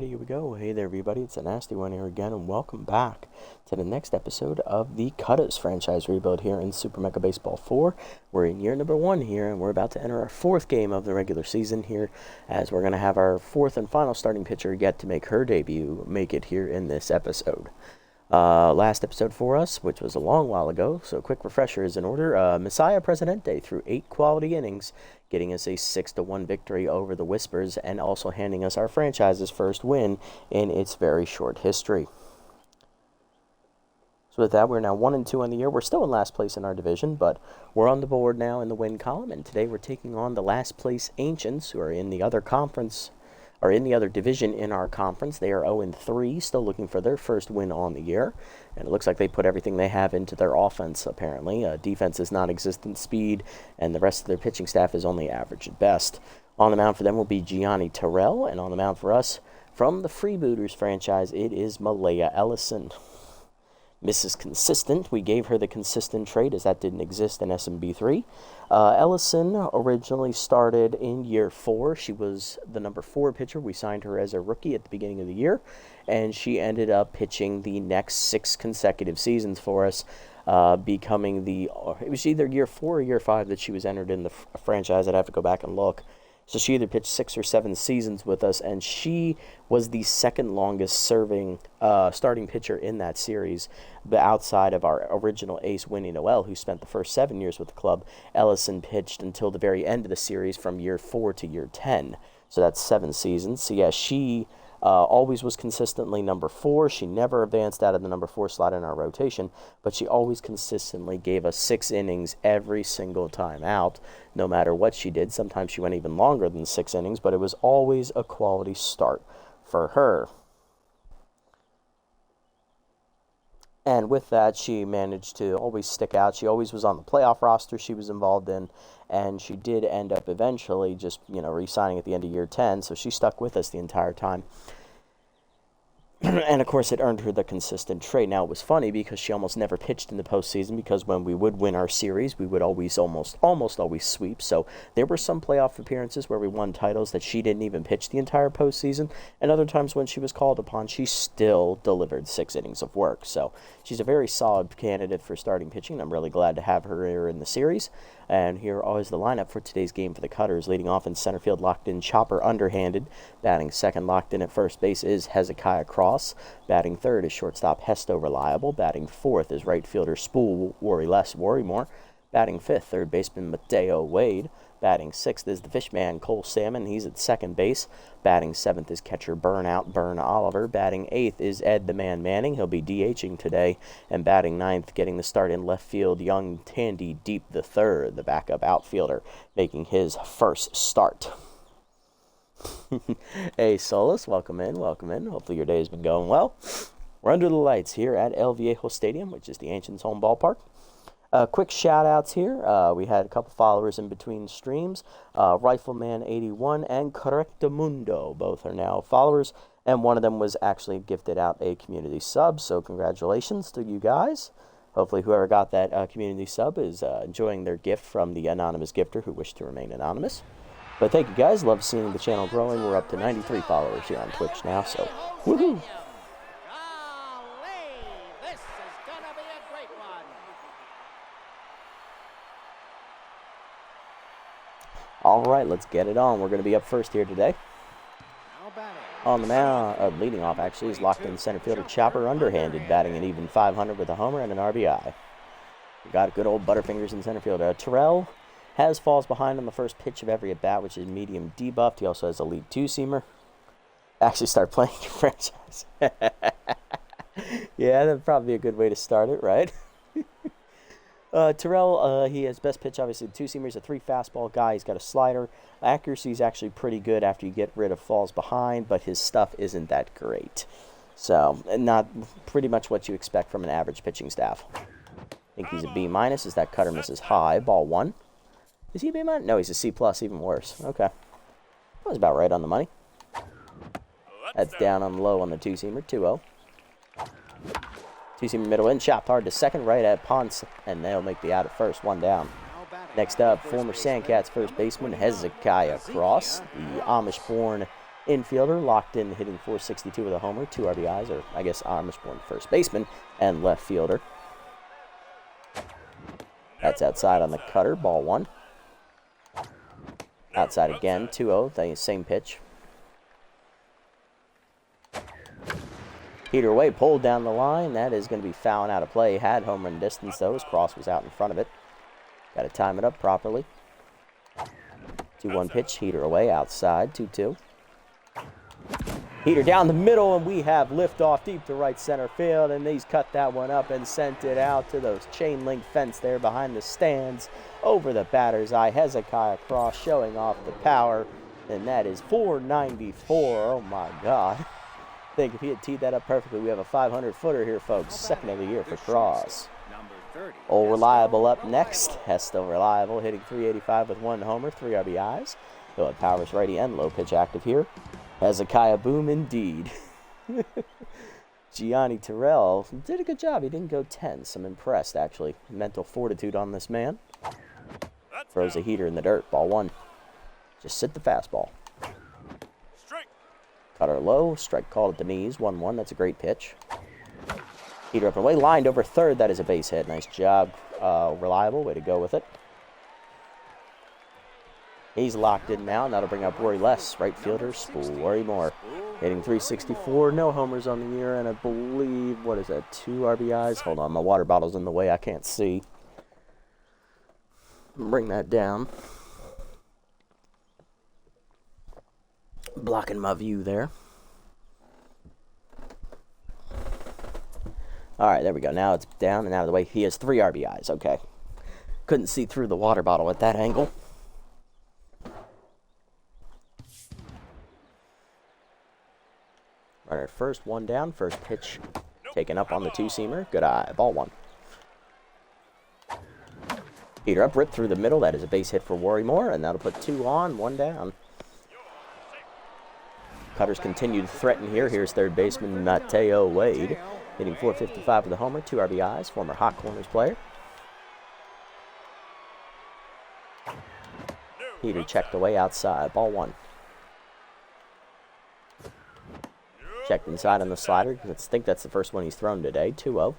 Alrighty, here we go. Hey there, everybody. It's a nasty one here again, and welcome back to the next episode of the Cutters franchise rebuild here in Super Mega Baseball 4. We're in year number 1 here, and we're about to enter our 4th game of the regular season here, as we're going to have our 4th and final starting pitcher yet to make her debut make it here in this episode. Last episode for us, which was a long while ago, so quick refresher is in order. Messiah Presidente threw 8 quality innings, getting us a 6-1 victory over the Whispers, and also handing us our franchise's first win in its very short history. So with that, we're now 1-2 on the year. We're still in last place in our division, but we're on the board now in the win column, and today we're taking on the last place Ancients, who are in the other conference, or in the other division in our conference. They are 0-3, still looking for their first win on the year. And it looks like they put everything they have into their offense, apparently. Defense is non-existent, speed, and the rest of their pitching staff is only average at best. On the mound for them will be Gianni Terrell, and on the mound for us, from the Freebooters franchise, it is Malaya Ellison. Mrs. Consistent, we gave her the consistent trait as that didn't exist in SMB4. Ellison originally started in year 4. She was the number 4 pitcher. We signed her as a rookie at the beginning of the year, and she ended up pitching the next 6 consecutive seasons for us, becoming it was either year 4 or year 5 that she was entered in the franchise. I'd have to go back and look. So she either pitched 6 or 7 seasons with us, and she was the second longest serving starting pitcher in that series, but outside of our original ace, Winnie Noel, who spent the first 7 years with the club. Ellison pitched until the very end of the series from year 4 to year 10. So that's 7 seasons. So yeah, she always was consistently number 4. She never advanced out of the number 4 slot in our rotation, but she always consistently gave us 6 innings every single time out, no matter what she did. Sometimes she went even longer than 6 innings, but it was always a quality start for her. And with that, she managed to always stick out. She always was on the playoff roster she was involved in, and she did end up eventually just, re-signing at the end of year 10, so she stuck with us the entire time. And, of course, it earned her the consistent trait. Now, it was funny because she almost never pitched in the postseason, because when we would win our series, we would always almost always sweep. So there were some playoff appearances where we won titles that she didn't even pitch the entire postseason, and other times when she was called upon, she still delivered 6 innings of work. So she's a very solid candidate for starting pitching. I'm really glad to have her here in the series. And here is the lineup for today's game for the Cutters. Leading off in center field, locked in Chopper underhanded. Batting second, locked in at first base, is Hezekiah Cross. Batting third is shortstop Hesto Reliable. Batting fourth is right fielder Spool Worry Less, Worry More. Batting fifth, third baseman Mateo Wade. Batting sixth is the Fishman Cole Salmon. He's at second base. Batting seventh is catcher Burnout Burn Oliver. Batting eighth is Ed the Man Manning. He'll be DHing today. And batting ninth, getting the start in left field, young Tandy Deep the third, the backup outfielder, making his first start. Hey, Solus, welcome in, welcome in. Hopefully your day has been going well. We're under the lights here at El Viejo Stadium, which is the Ancients' home ballpark. Quick shout-outs here. We had a couple followers in between streams. Rifleman81 and Correctamundo. Both are now followers, and one of them was actually gifted out a community sub, so congratulations to you guys. Hopefully whoever got that community sub is enjoying their gift from the anonymous gifter who wished to remain anonymous. But thank you guys. Love seeing the channel growing. We're up to 93 followers here on Twitch now, so woohoo! All right, let's get it on. We're going to be up first here today. On the mound, leading off actually, is locked in center fielder Chopper underhanded, batting an even 500 with a homer and an RBI. We got good old Butterfingers in center field. Terrell falls behind on the first pitch of every at-bat, which is medium debuffed. He also has a lead 2-seamer. Actually start playing your franchise. Yeah, that'd probably be a good way to start it, right? Terrell, he has best pitch, obviously, 2-seamer. He's a 3 fastball guy. He's got a slider. Accuracy is actually pretty good after you get rid of falls behind, but his stuff isn't that great. So, not pretty much what you expect from an average pitching staff. I think he's a B-, as that cutter misses high. Ball 1. Is he a B-? No, he's a C+, even worse. Okay. That was about right on the money. That's down on low on the 2-seamer, 2-0. 2-seamer middle in, chopped hard to second, right at Ponce, and they'll make the out at first, 1 down. Next up, former Sandcats first baseman Hezekiah Cross, the Amish-born infielder, locked in, hitting .462 with a homer, 2 RBIs, or I guess Amish-born first baseman and left fielder. That's outside on the cutter, ball 1. Outside again, 2-0, same pitch. Heater away, pulled down the line. That is going to be fouling out of play. Had home run distance, though. His cross was out in front of it. Got to time it up properly. 2-1 pitch, heater away, outside, 2-2. Heater down the middle, and we have liftoff deep to right center field, and he's cut that one up and sent it out to those chain link fence there behind the stands over the batter's eye. Hezekiah Cross showing off the power, and that is .494. Oh my God. I think if he had teed that up perfectly, we have a 500-footer here, folks. Second of the year for Cross. Old Reliable up next. Hesto Reliable hitting .385 with 1 homer, 3 RBIs. He'll have Powers righty and low pitch active here. Hezekiah Boom indeed. Gianni Terrell did a good job. He didn't go tense. I'm impressed, actually. Mental fortitude on this man. Throws a heater in the dirt. Ball 1. Just sit the fastball. Cutter low. Strike called at the knees. 1-1. That's a great pitch. Heater up and away. Lined over third. That is a base hit. Nice job. Reliable. Way to go with it. He's locked in now, and that'll bring up Rory Less, right fielder, Rory Moore. Hitting .364, no homers on the year, and I believe, what is that, 2 RBIs? Hold on, my water bottle's in the way, I can't see. Bring that down. Blocking my view there. All right, there we go. Now it's down and out of the way. He has 3 RBIs, okay. Couldn't see through the water bottle at that angle. Runner first, 1 down. First pitch taken up on the 2-seamer. Good eye. Ball 1. Heater up, ripped through the middle. That is a base hit for Rory Moore, and that'll put 2 on, 1 down. Cutters continue to threaten here. Here's third baseman Mateo Wade, hitting .455 with a homer, 2 RBIs, former Hot Corners player. Heater checked away outside. Ball 1. Checked inside on the slider. I think that's the first one he's thrown today. 2-0.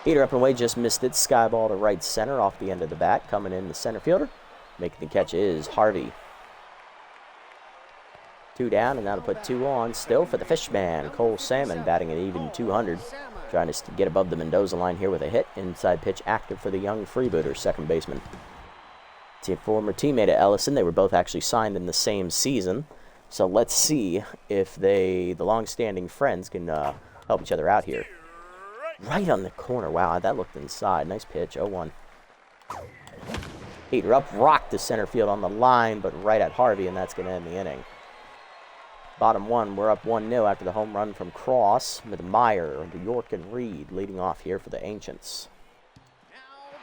Heater up and away, just missed it. Sky ball to right center off the end of the bat. Coming in the center fielder. Making the catch is Harvey. 2 down, and that'll put 2 on. Still for the Fishman. Cole Salmon batting at even 200. Trying to get above the Mendoza line here with a hit. Inside pitch active for the young freebooter, second baseman. Former teammate of Ellison. They were both actually signed in the same season. So let's see if the long-standing friends can help each other out here. Right on the corner. Wow, that looked inside. Nice pitch. 0-1. Heater up, rocked to center field on the line, but right at Harvey, and that's going to end the inning. Bottom 1, we're up 1-0 after the home run from Cross with Meyer, York, and Reed leading off here for the Ancients.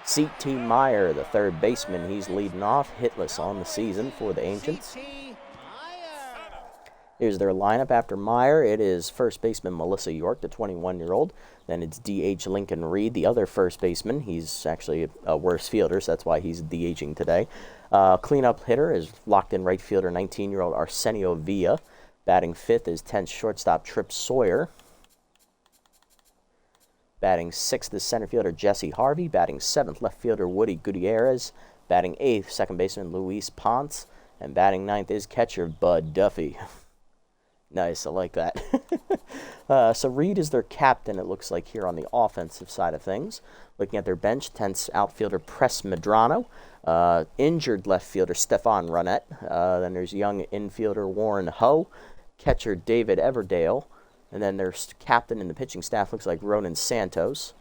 C.T. Meyer, the third baseman, he's leading off, hitless on the season for the Ancients. Here's their lineup after Meyer. It is first baseman Melissa York, the 21-year-old. Then it's D.H. Lincoln Reed, the other first baseman. He's actually a worse fielder, so that's why he's DHing today. Cleanup hitter is locked in right fielder, 19-year-old Arsenio Villa. Batting 5th is 10th shortstop Trip Sawyer. Batting 6th is center fielder Jesse Harvey. Batting 7th, left fielder Woody Gutierrez. Batting 8th, second baseman Luis Ponce. And batting 9th is catcher Bud Duffy. Nice, I like that. So Reed is their captain, it looks like, here on the offensive side of things. Looking at their bench, 10th outfielder Press Medrano. Injured left fielder Stefan Runette. Then there's young infielder Warren Ho. Catcher David Everdale. And then there's captain in the pitching staff, looks like Ronan Santos.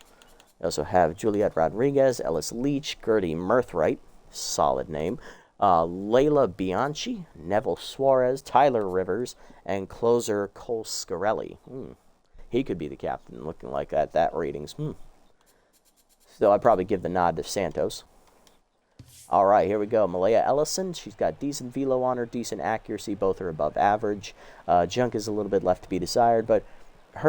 They also have Juliet Rodriguez, Ellis Leach, Gertie Mirthright, solid name. Layla Bianchi, Neville Suarez, Tyler Rivers, and closer Cole Scarelli. He could be the captain, looking like that ratings. So I'd probably give the nod to Santos. All right, here we go. Malaya Ellison, she's got decent velo on her, decent accuracy. Both are above average. Junk is a little bit left to be desired, but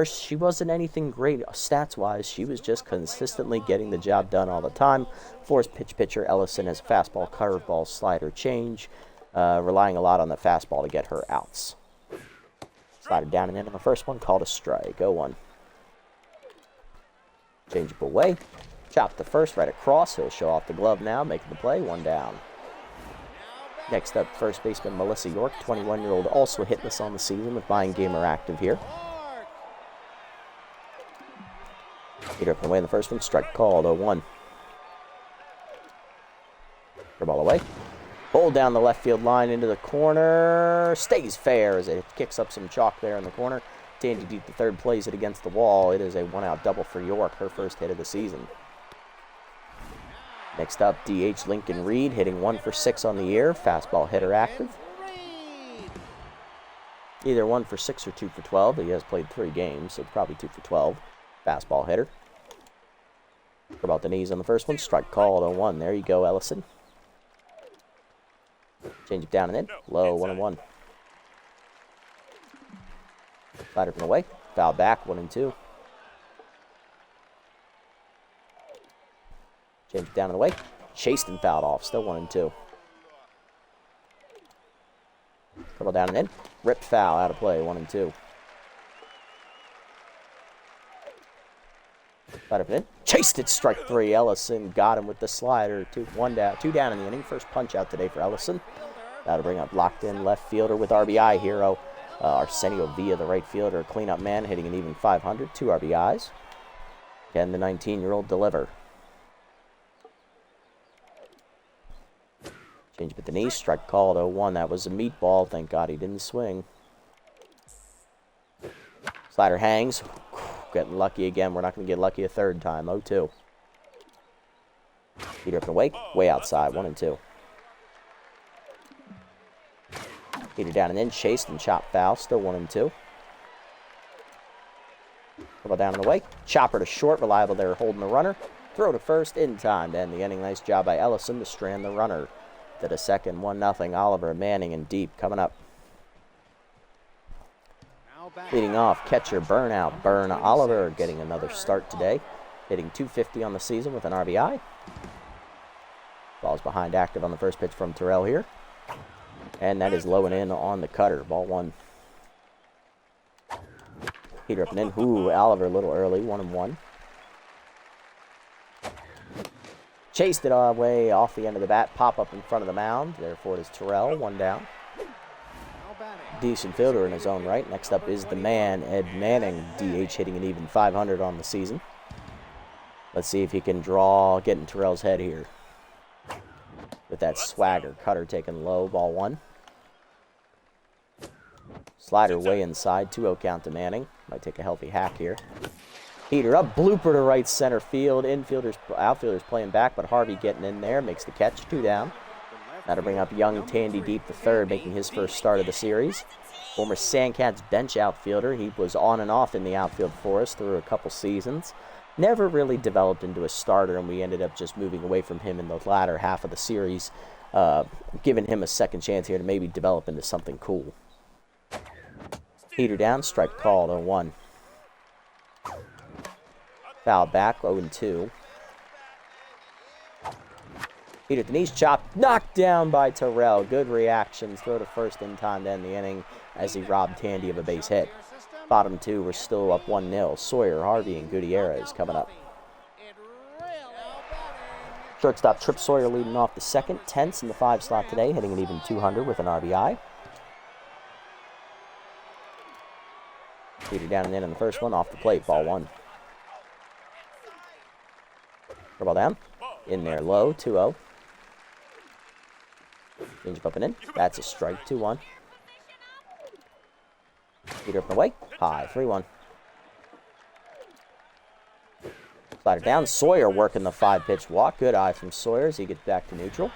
she wasn't anything great stats-wise. She was just consistently getting the job done all the time. Forced pitch pitcher Ellison has fastball, curveball, slider, change. relying a lot on the fastball to get her outs. Slided down and in on the first one, called a strike. 0-1. Change up away. Chop the first right across. He'll show off the glove now, making the play. 1 down. Next up, first baseman Melissa York, 21-year-old, also hitless on the season with Mind Gamer active here. Hit her up and away in the first one. Strike called. 0-1. Ball away. Pulled down the left field line into the corner. Stays fair as it kicks up some chalk there in the corner. Tandy Deep, the third, plays it against the wall. It is a 1-out double for York, her first hit of the season. Next up, DH Lincoln Reed, hitting 1 for 6 on the year. Fastball hitter active. Either 1 for 6 or 2 for 12. He has played 3 games, so probably 2 for 12. Fastball hitter. For about the knees on the first one. Strike called. 0-1. There you go, Ellison. Change it down and in. Low, 1-1. Slider from away. Foul back, 1-2. Change it down and away. Chased and fouled off. Still 1-2. Curl down and in. Ripped foul, out of play, 1-2. Slider from in. Chased it, strike 3. Ellison got him with the slider. 2 down in the inning. First punch out today for Ellison. That'll bring up locked in left fielder with RBI hero Arsenio Villa, the right fielder, cleanup man, hitting an even 500, 2 RBIs. Can the 19-year-old deliver? Change up at the knee, strike called. 0-1. That was a meatball. Thank God he didn't swing. Slider hangs. Getting lucky again. We're not going to get lucky a third time. 0-2. Heater up and away. Way outside. 1-2. Heater down and in. Chased and chopped foul. Still 1-2. Ball down and away. Chopper to short. Reliable there holding the runner. Throw to first in time to end the inning. Nice job by Ellison to strand the runner. To the second. 1-0. Oliver Manning and deep coming up. Leading off, catcher Burnout. Burn Oliver getting another start today. Hitting .250 on the season with an RBI. Ball's behind active on the first pitch from Terrell here. And that is low and in on the cutter. Ball 1. Heater up and in. Ooh, Oliver a little early. 1-1. Chased it away off the end of the bat. Pop up in front of the mound. Therefore it is Terrell. 1 down. Decent fielder in his own right. Next up is the man, Ed Manning. DH hitting an even 500 on the season. Let's see if he can get in Terrell's head here. With that swagger. Cutter taken low. Ball 1. Slider way inside. 2-0 count to Manning. Might take a healthy hack here. Heater up. Blooper to right center field. Outfielders playing back, but Harvey getting in there. Makes the catch. 2 down. That'll bring up young Tandy Deep the third, making his first start of the series. Former Sandcats bench outfielder. He was on and off in the outfield for us through a couple seasons. Never really developed into a starter, and we ended up just moving away from him in the latter half of the series, giving him a second chance here to maybe develop into something cool. Heater down, strike called. 0-1. Foul back, 0-2. Heater at the knees, chopped, knocked down by Terrell. Good reactions, throw to first in time to end the inning as he robbed Tandy of a base hit. Bottom 2, we're still up 1-0. Sawyer, Harvey, and Gutierrez coming up. Shortstop Trip Sawyer leading off the second. Tense in the 5 slot today, hitting an even 200 with an RBI. Heater down and in on the first one, off the plate, ball 1. Ball down, in there low, 2-0. Change up and in, that's a strike, 2-1. Heater up and away, high, 3-1. Slider down, Sawyer working the 5-pitch walk. Good eye from Sawyer as he gets back to neutral.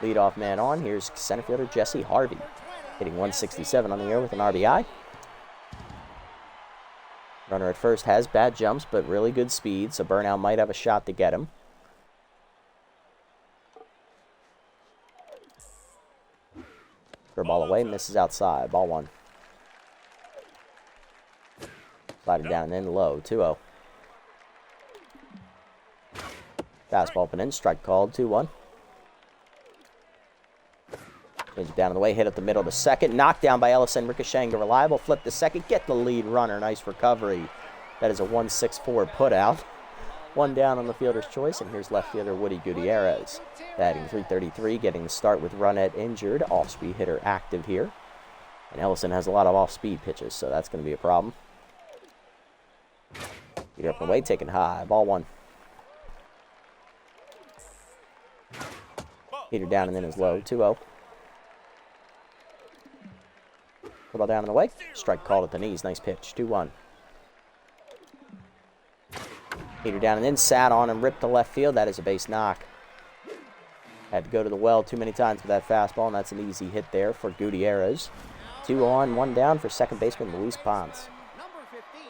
Leadoff man on, here's center fielder Jesse Harvey. Hitting 167 on the year with an RBI. Runner at first has bad jumps, but really good speed, so Burnout might have a shot to get him. For a ball away, misses outside, ball 1. Slider down and in low, 2-0. Fastball up and in, strike called, 2-1. Swings it down in the way, hit up the middle to second. Knocked down by Ellison, ricocheting to Reliable. Flip to second, get the lead runner. Nice recovery. That is a 1-6-4 put out. One down on the fielder's choice, and here's left fielder Woody Gutierrez. Batting .333, getting the start with Runnett injured. Off-speed hitter active here. And Ellison has a lot of off-speed pitches, so that's going to be a problem. Heater up and away, taken high. Ball one. Heater down and in is low. 2-0. Ball down and away. Strike called at the knees. Nice pitch. 2-1. Heater down and in, sat on and ripped to left field. That is a base knock. Had to go to the well too many times with that fastball, and that's an easy hit there for Gutierrez. 2 on, 1 down for second baseman Luis Ponce. Number 15,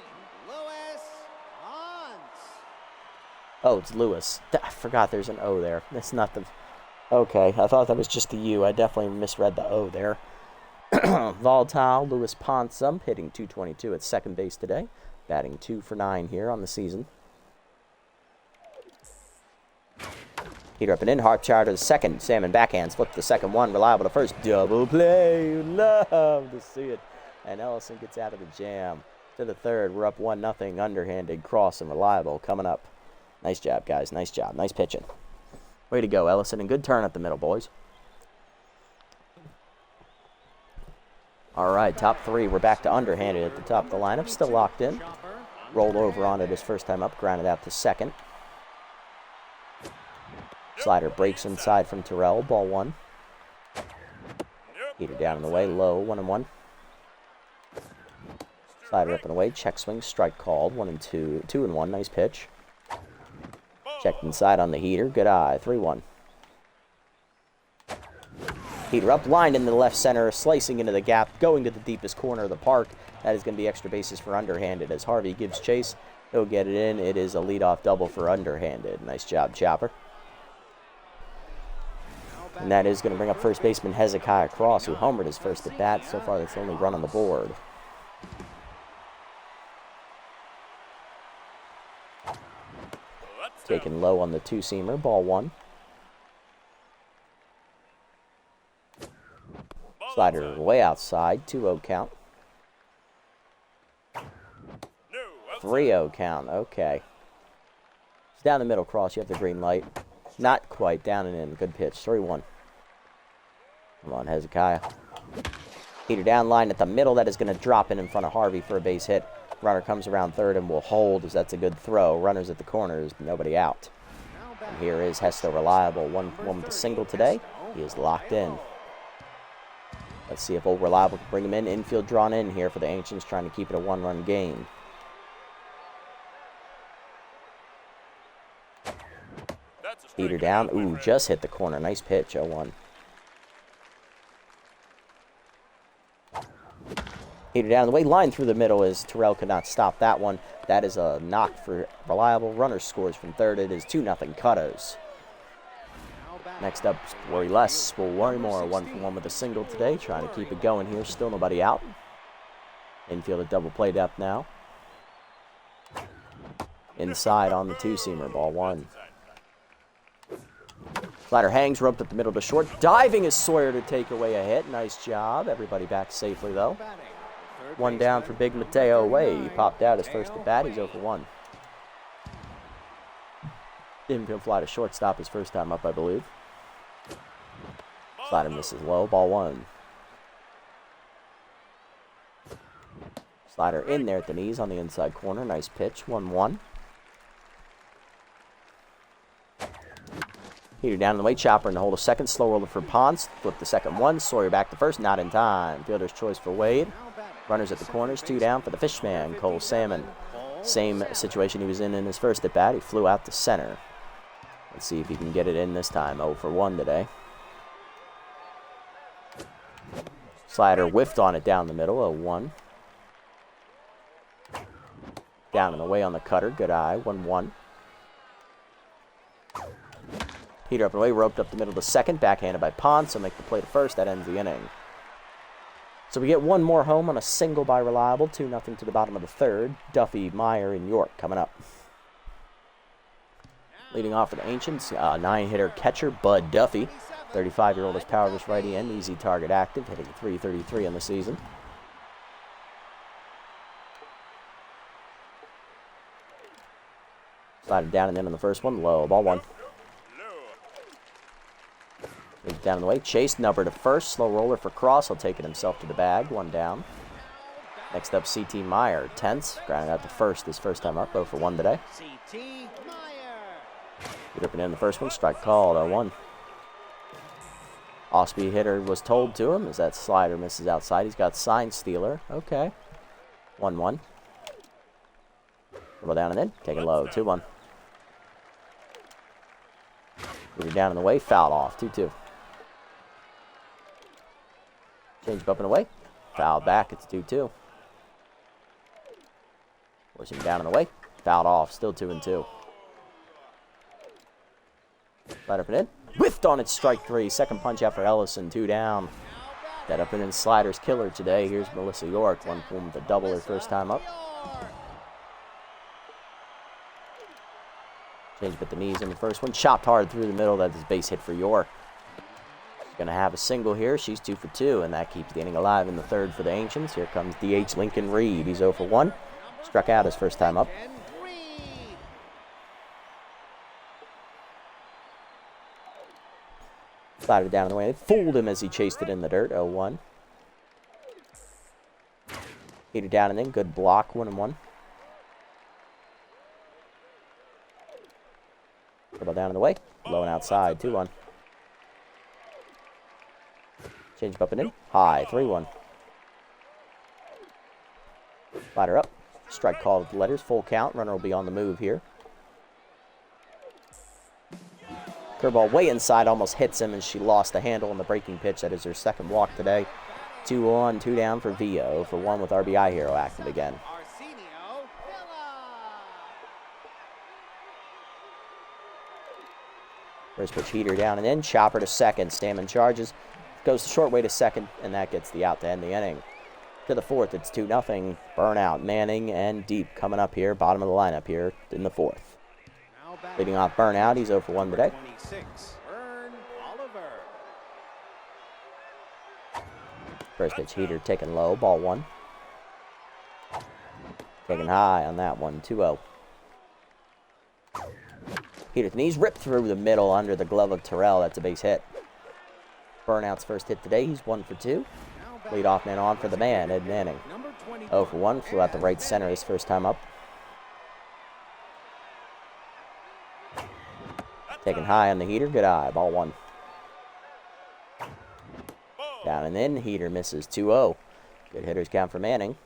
Luis Ponce. Oh, it's Lewis. I forgot there's an O there. That's not the... Okay, I thought that was just the U. I definitely misread the O there. Volatile, Luis Ponce, hitting .222 at second base today. Batting 2 for 9 here on the season. Heater up and in, Harp Char to the second. Salmon backhands, flip to the second one. Reliable to first. Double play. Love to see it. And Ellison gets out of the jam. To the third, we're up 1-0. Underhanded, Cross, and Reliable coming up. Nice job, guys. Nice job. Nice pitching. Way to go, Ellison. And good turn up the middle, boys. All right, top three. We're back to underhanded at the top of the lineup. Still locked in. Rolled over on it his first time up. Grounded out to second. Slider breaks inside from Terrell. Ball one. Heater down and away. Low. 1-1. Slider up and away. Check swing. Strike called. 1-2. 2-1. Nice pitch. Checked inside on the heater. Good eye. 3-1. Heater up. Lined into the left center. Slicing into the gap. Going to the deepest corner of the park. That is going to be extra bases for underhanded. As Harvey gives chase, he'll get it in. It is a leadoff double for underhanded. Nice job, Chopper. And that is going to bring up first baseman Hezekiah Cross, who homered his first at bat. So far, that's the only run on the board. Taken low on the two-seamer. Ball one. Slider way outside. 2-0 count. 3-0 count. Okay. It's down the middle, Cross. You have the green light. Not quite. Down and in. Good pitch. 3-1. Come on, Hezekiah. Heater down, line at the middle. That is going to drop in front of Harvey for a base hit. Runner comes around third and will hold, as that's a good throw. Runners at the corners, nobody out. And here is Hester Reliable. One with a single today. He is locked in. Let's see if old Reliable can bring him in. Infield drawn in here for the Ancients, trying to keep it a one-run game. Heater down. Ooh, just hit the corner. Nice pitch. 0-1. Heater down the way. Line through the middle as Terrell could not stop that one. That is a knock for Reliable. Runner scores from third. It is 2-0 Cuttos. Next up, Worry Less. We'll worry more. 1-for-1 with a single today. Trying to keep it going here. Still nobody out. Infield at double play depth now. Inside on the two-seamer. Ball one. Slider hangs, roped up the middle to short. Diving is Sawyer to take away a hit. Nice job. Everybody back safely, though. One down for Big Mateo Way. He popped out his first at bat. He's 0-for-1. Infield fly to shortstop his first time up, I believe. Slider misses low. Ball one. Slider in there at the knees on the inside corner. Nice pitch. 1-1. Heater down in the way. Chopper in the hold of second. Slow roller for Ponce. Flip the second one. Sawyer back to first. Not in time. Fielder's choice for Wade. Runners at the corners. 2 down for the Fishman, Cole Salmon. Same situation he was in his first at bat. He flew out to center. Let's see if he can get it in this time. 0-for-1 today. Slider whiffed on it down the middle. 0-1. Down and away on the cutter. Good eye. 1-1. Heater up and away, roped up the middle to second, backhanded by Ponce, so make the play to first. That ends the inning. So we get one more home on a single by Reliable, 2-0 to the bottom of the third. Duffy, Meyer, and York coming up. Leading off for the Ancients, 9-hitter catcher Bud Duffy. 35-year-old is powerless righty and easy target active, hitting .333 in the season. Slided down and in on the first one, low, ball one. Moves down in the way, chase, number to first, slow roller for Cross, he'll take it himself to the bag, one down. Next up, C.T. Meyer, tense, grounded out to first his first time up, 0 for 1 today. C.T. Meyer. Ripping in the first one, strike called, 0-1. Off-speed hitter was told to him as that slider misses outside. He's got sign stealer. Okay. 1-1. Dribble down and in. Take it low. 2-1. Hitter down in the way. Fouled off. 2-2. Change up and away. Fouled back. It's 2-2. Force him down and away. Fouled off. Still 2-2. Slide up and in. Whiffed on it, strike 3. Second punch after Ellison, 2 down. That up and in sliders killer today. Here's Melissa York, one form with a double her first time up. Change up at the knees in the first one. Chopped hard through the middle. That is base hit for York. She's going to have a single here. She's 2 for 2, and that keeps the inning alive in the third for the Ancients. Here comes DH Lincoln Reed. He's 0 for 1. Struck out his first time up. Slided down in the way. Fooled him as he chased it in the dirt. 0-1. Heater down and in. Good block. 1-1. Dribble down in the way. Low and outside. 2-1. Change up and in. High. 3-1. Slider up. Strike called with the letters. Full count. Runner will be on the move here. Curveball way inside, almost hits him, and she lost the handle on the breaking pitch. That is her second walk today. 2 on, 2 down for Villa. 0 for 1 with RBI hero active again. First pitch heater down and in. Chopper to second. Stammen charges. Goes the short way to second, and that gets the out to end the inning. To the fourth, it's 2-0. Burnout, Manning, and Deep coming up here. Bottom of the lineup here in the fourth. Leading off Burnout, he's 0 for 1 today. First pitch heater taken low, ball 1. Taken high on that one, 2-0. Heater to knees, ripped through the middle under the glove of Terrell. That's a base hit. Burnout's first hit today, he's 1 for 2. Leadoff man on for the man, Ed Manning. 0 for 1, flew out the right center his first time up. Taken high on the heater, good eye, ball 1. Down and in, heater misses 2-0. Good hitters count for Manning.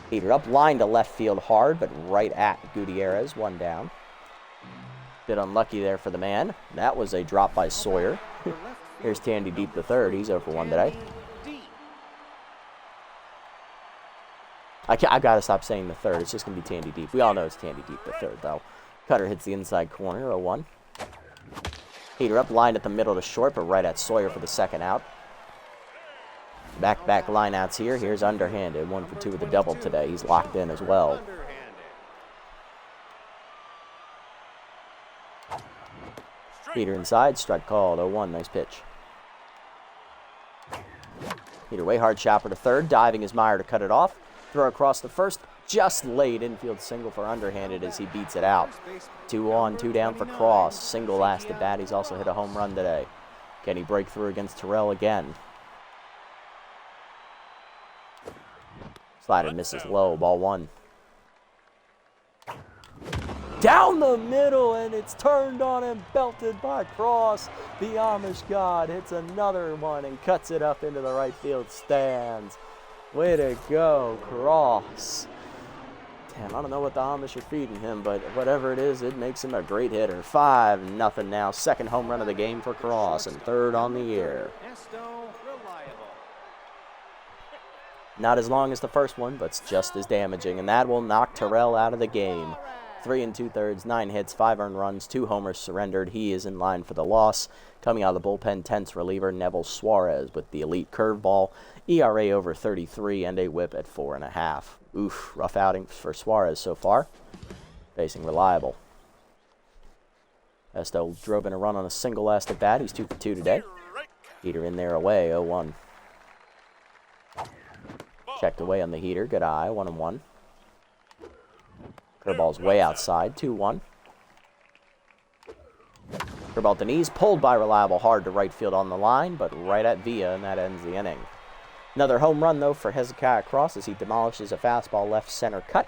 Heater up, line to left field hard, but right at Gutierrez, 1 down. Bit unlucky there for the man. That was a drop by Sawyer. Here's Tandy Deep the third, he's 0 for 1 today. I gotta stop saying the third, it's just gonna be Tandy Deep. We all know it's Tandy Deep the third, though. Cutter hits the inside corner, 0-1. Heater up, lined at the middle to short, but right at Sawyer for the second out. Back line outs here. Here's underhanded, 1 for 2 with the double today. He's locked in as well. Heater inside, strike called, 0-1, nice pitch. Heater way hard, chopper to third, diving is Meyer to cut it off. Throw across the first, just late infield single for underhanded as he beats it out. 2 on, 2 down for Cross. Single last at bat. He's also hit a home run today. Can he break through against Terrell again? Slider misses low, ball 1. Down the middle, and it's turned on and belted by Cross. The Amish God hits another one and cuts it up into the right field stands. Way to go, Cross. Damn, I don't know what the Amish are feeding him, but whatever it is, it makes him a great hitter. 5-0 now. Second home run of the game for Cross, and third on the year. Not as long as the first one, but it's just as damaging, and that will knock Terrell out of the game. 3 2/3, 9 hits, 5 earned runs, 2 homers surrendered. He is in line for the loss. Coming out of the bullpen, tense reliever Neville Suarez with the elite curveball, ERA over 33, and a whip at 4.5. Oof, rough outing for Suarez so far. Facing reliable. Esto drove in a run on a single last at bat. He's 2 for 2 today. Heater in there away, 0-1. Checked away on the heater. Good eye, 1-1. Curveball's way outside, 2-1. Curveball at the knees, pulled by Reliable hard to right field on the line, but right at Villa, and that ends the inning. Another home run, though, for Hezekiah Cross as he demolishes a fastball left center cut.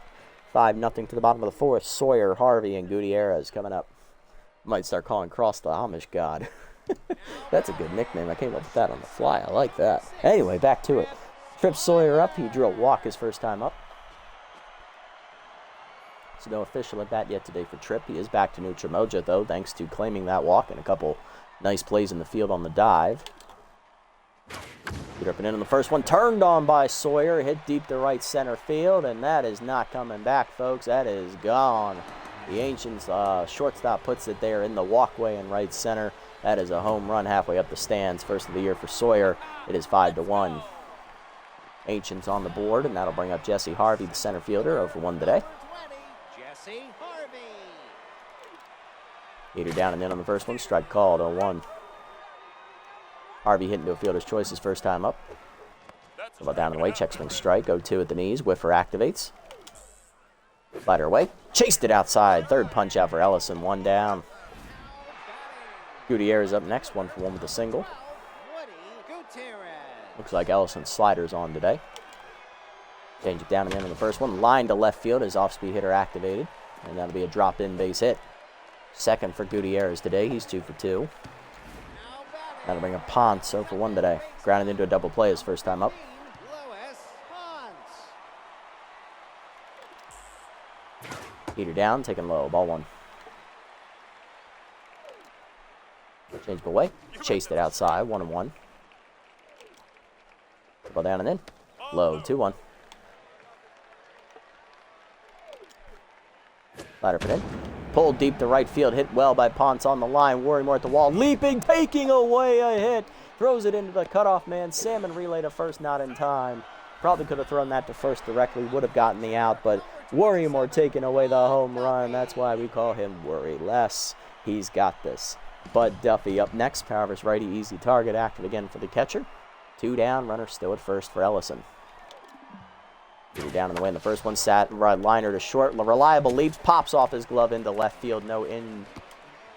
5-0 to the bottom of the fourth. Sawyer, Harvey, and Gutierrez coming up. Might start calling Cross the Amish God. That's a good nickname. I came up with that on the fly. I like that. Anyway, back to it. Trips Sawyer up. He drew a walk his first time up. So no official at bat yet today for Tripp. He is back to neutral mojo, though, thanks to claiming that walk and a couple nice plays in the field on the dive. Get up and in on the first one. Turned on by Sawyer. Hit deep to right center field, and that is not coming back, folks. That is gone. The Ancients shortstop puts it there in the walkway in right center. That is a home run halfway up the stands. First of the year for Sawyer. It is 5-1. Ancients on the board, and that'll bring up Jesse Harvey, the center fielder, 0 for 1 today. Jesse Harvey. Heater down and in on the first one. Strike called, 0-1. Harvey hitting to a fielder's choice his first time up. About down and away, check swing strike, 0-2 at the knees. Whiffer activates. Slider away. Chased it outside. Third punch out for Ellison, 1 down. Gutierrez up next, 1 for 1 with a single. Looks like Ellison's slider's on today. Change it down and in on the first one. Line to left field, his off-speed hitter activated. And that'll be a drop-in base hit. Second for Gutierrez today. He's 2 for 2. That'll bring up Ponce, 0 for 1 today. Grounded into a double play his first time up. Heater down, taking low, ball 1. Change it away. Chased it outside, 1-1. Ball down and in. Low, 2-1. Ladder put in. Pulled deep to right field. Hit well by Ponce on the line. Worrymore at the wall. Leaping, taking away a hit. Throws it into the cutoff man. Salmon relay to first, not in time. Probably could have thrown that to first directly. Would have gotten the out, but Worrymore taking away the home run. That's why we call him Worry Less. He's got this. Bud Duffy up next. Power versus righty. Easy target. Active again for the catcher. 2 down. Runner still at first for Ellison. Down in the way in the first one. Sat right liner to short. Reliable leaps. Pops off his glove into left field. No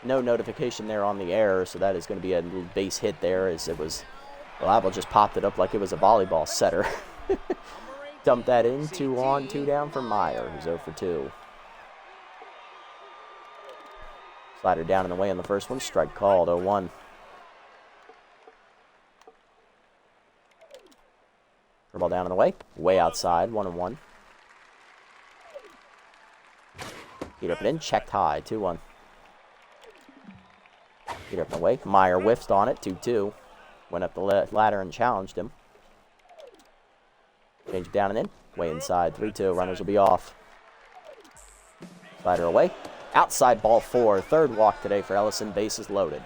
notification there on the error. So that is going to be a base hit there, as it was. Reliable just popped it up like it was a volleyball setter. Dumped that in. 2 on, 2 down for Meyer, who's 0 for 2. Slider down in the way in the first one. Strike called, 0-1. Ball down in the way. Way outside, 1-1. Heat up and in. Checked high, 2-1. Heat up and away. Meyer whiffed on it, 2-2. Went up the ladder and challenged him. Change it down and in. Way inside, 3-2. Runners will be off. Slider away. Outside ball 4. Third walk today for Ellison. Bases loaded.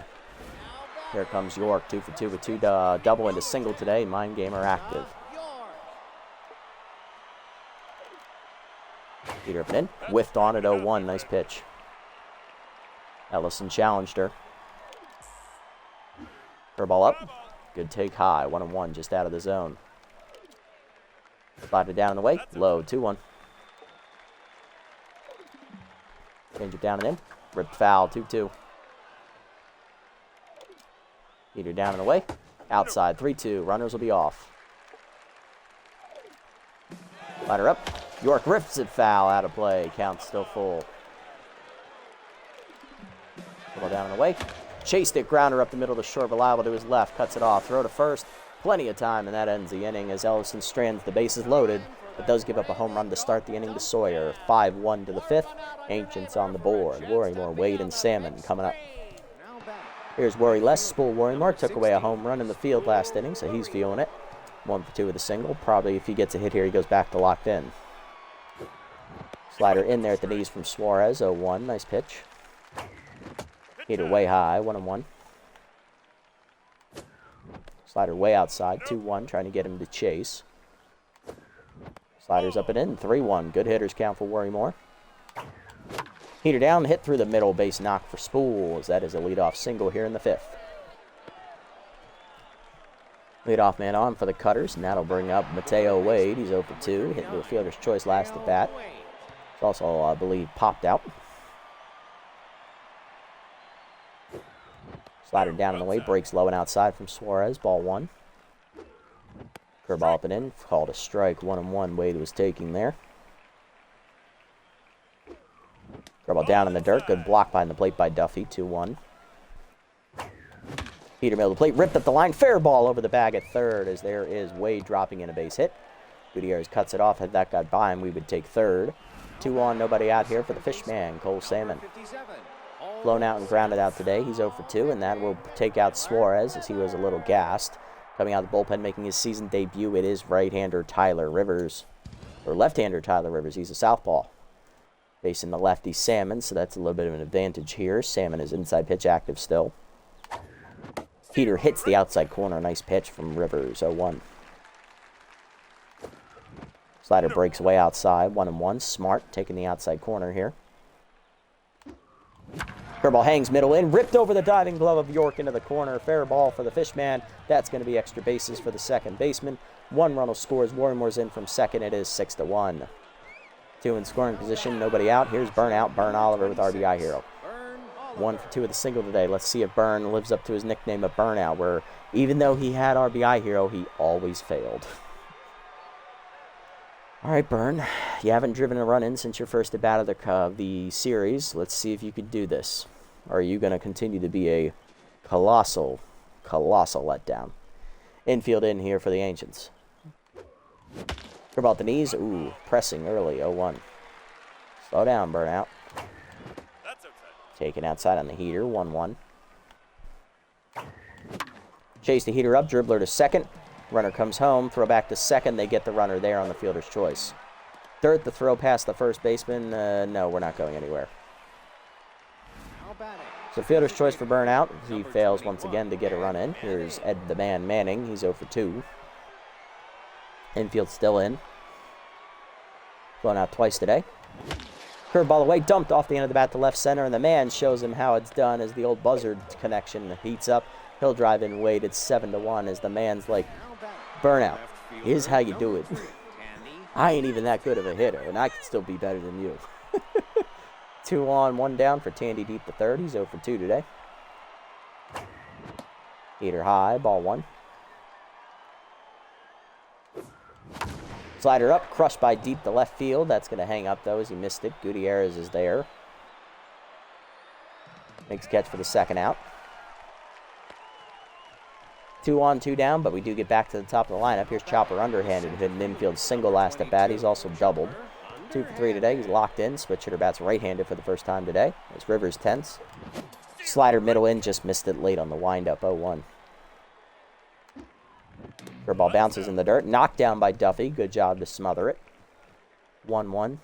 Here comes York, 2 for 2 with 2 double into single today. Mind Gamer active. Peter up and in. Whiffed on at 0-1. Nice pitch. Ellison challenged her. Curveball up. Good take high. 1-1 just out of the zone. Slide it down in the way. Low. 2-1. Change it down and in. Ripped foul. 2-2. Peter down and away. Outside. 3-2. Runners will be off. Ladder up. York rips it foul, out of play. Count still full. Ball down and away. Chased it, grounder up the middle of the short. Reliable to his left, cuts it off. Throw to first. Plenty of time, and that ends the inning as Ellison strands the bases loaded, but does give up a home run to start the inning to Sawyer. 5-1 to the 5th. Ancients on the board. Worrymore, Wade, and Salmon coming up. Here's Worry Less. Spool Worrymore took away a home run in the field last inning, so he's feeling it. 1 for 2 with a single. Probably if he gets a hit here, he goes back to locked in. Slider in there at the knees from Suarez, 0-1. Nice pitch. Hit it way high, 1-1. Slider way outside, 2-1, trying to get him to chase. Slider's up and in, 3-1. Good hitters count for Worrymore. Heater down, hit through the middle, base knock for Spools. That is a leadoff single here in the 5th. Leadoff man on for the Cutters, and that'll bring up Mateo Wade. He's 0 for 2, hit the fielder's choice last at bat. It's also, I believe, popped out. Slider down and away, breaks low and outside from Suarez, ball 1. Curveball up and in, called a strike, 1-1. Wade was taking there. Curveball down in the dirt, good block behind the plate by Duffy, 2-1. Heater middle of the plate, ripped up the line, fair ball over the bag at third as there is Wade dropping in a base hit. Gutierrez cuts it off. Had that got by him, we would take third. 2 on, nobody out here for the Fishman, Cole Salmon. Blown out and grounded out today. He's 0 for 2, and that will take out Suarez as he was a little gassed. Coming out of the bullpen, making his season debut, it is right-hander Tyler Rivers. Or left-hander Tyler Rivers. He's a southpaw. Facing the lefty Salmon, so that's a little bit of an advantage here. Salmon is inside pitch active still. Heater hits the outside corner. Nice pitch from Rivers, 0-1. Slider breaks away outside, 1-1. Smart taking the outside corner here. Curveball hangs middle in, ripped over the diving glove of York into the corner. Fair ball for the Fishman. That's going to be extra bases for the second baseman. 1 run will score as Warremore's in from second. It is 6-1. 2 in scoring position, nobody out. Here's Burnout, Burn Oliver with RBI hero. 1 for 2 with a single today. Let's see if Burn lives up to his nickname of Burnout, where even though he had RBI hero, he always failed. All right, Burn, you haven't driven a run in since your first at bat of the series. Let's see if you could do this. Or are you going to continue to be a colossal letdown? Infield in here for the Ancients. About the knees. Ooh, pressing early, 0-1. Slow down, Burnout. Taken outside on the Heater, 1-1. Chase the Heater up, dribbler to second. Runner comes home, throw back to second. They get the runner there on the fielder's choice. Third, the throw past the first baseman. No, we're not going anywhere. So fielder's choice for Burnout. He fails once again to get a run in. Here's Ed the Man Manning. He's 0 for 2. Infield still in. Blown out twice today. Curveball away, dumped off the end of the bat to left center, and the man shows him how it's done as the old buzzard connection heats up. He'll drive in Wade. It's 7-1 as the man's like, Burnout, here's how you do it. I ain't even that good of a hitter, and I can still be better than you. 2 on, 1 down for Tandy Deep the third. He's 0 for 2 today. Heater high, ball 1. Slider up, crushed by Deep the left field. That's going to hang up, though, as he missed it. Gutierrez is there. Makes a catch for the second out. 2 on, 2 down, but we do get back to the top of the lineup. Here's Chopper underhanded, hit an infield single last at bat. He's also doubled. 2 for 3 today. He's locked in. Switch hitter bats right-handed for the first time today. It's Rivers tense. Slider middle in, just missed it late on the windup, 0-1. Curveball bounces in the dirt. Knocked down by Duffy. Good job to smother it. 1-1.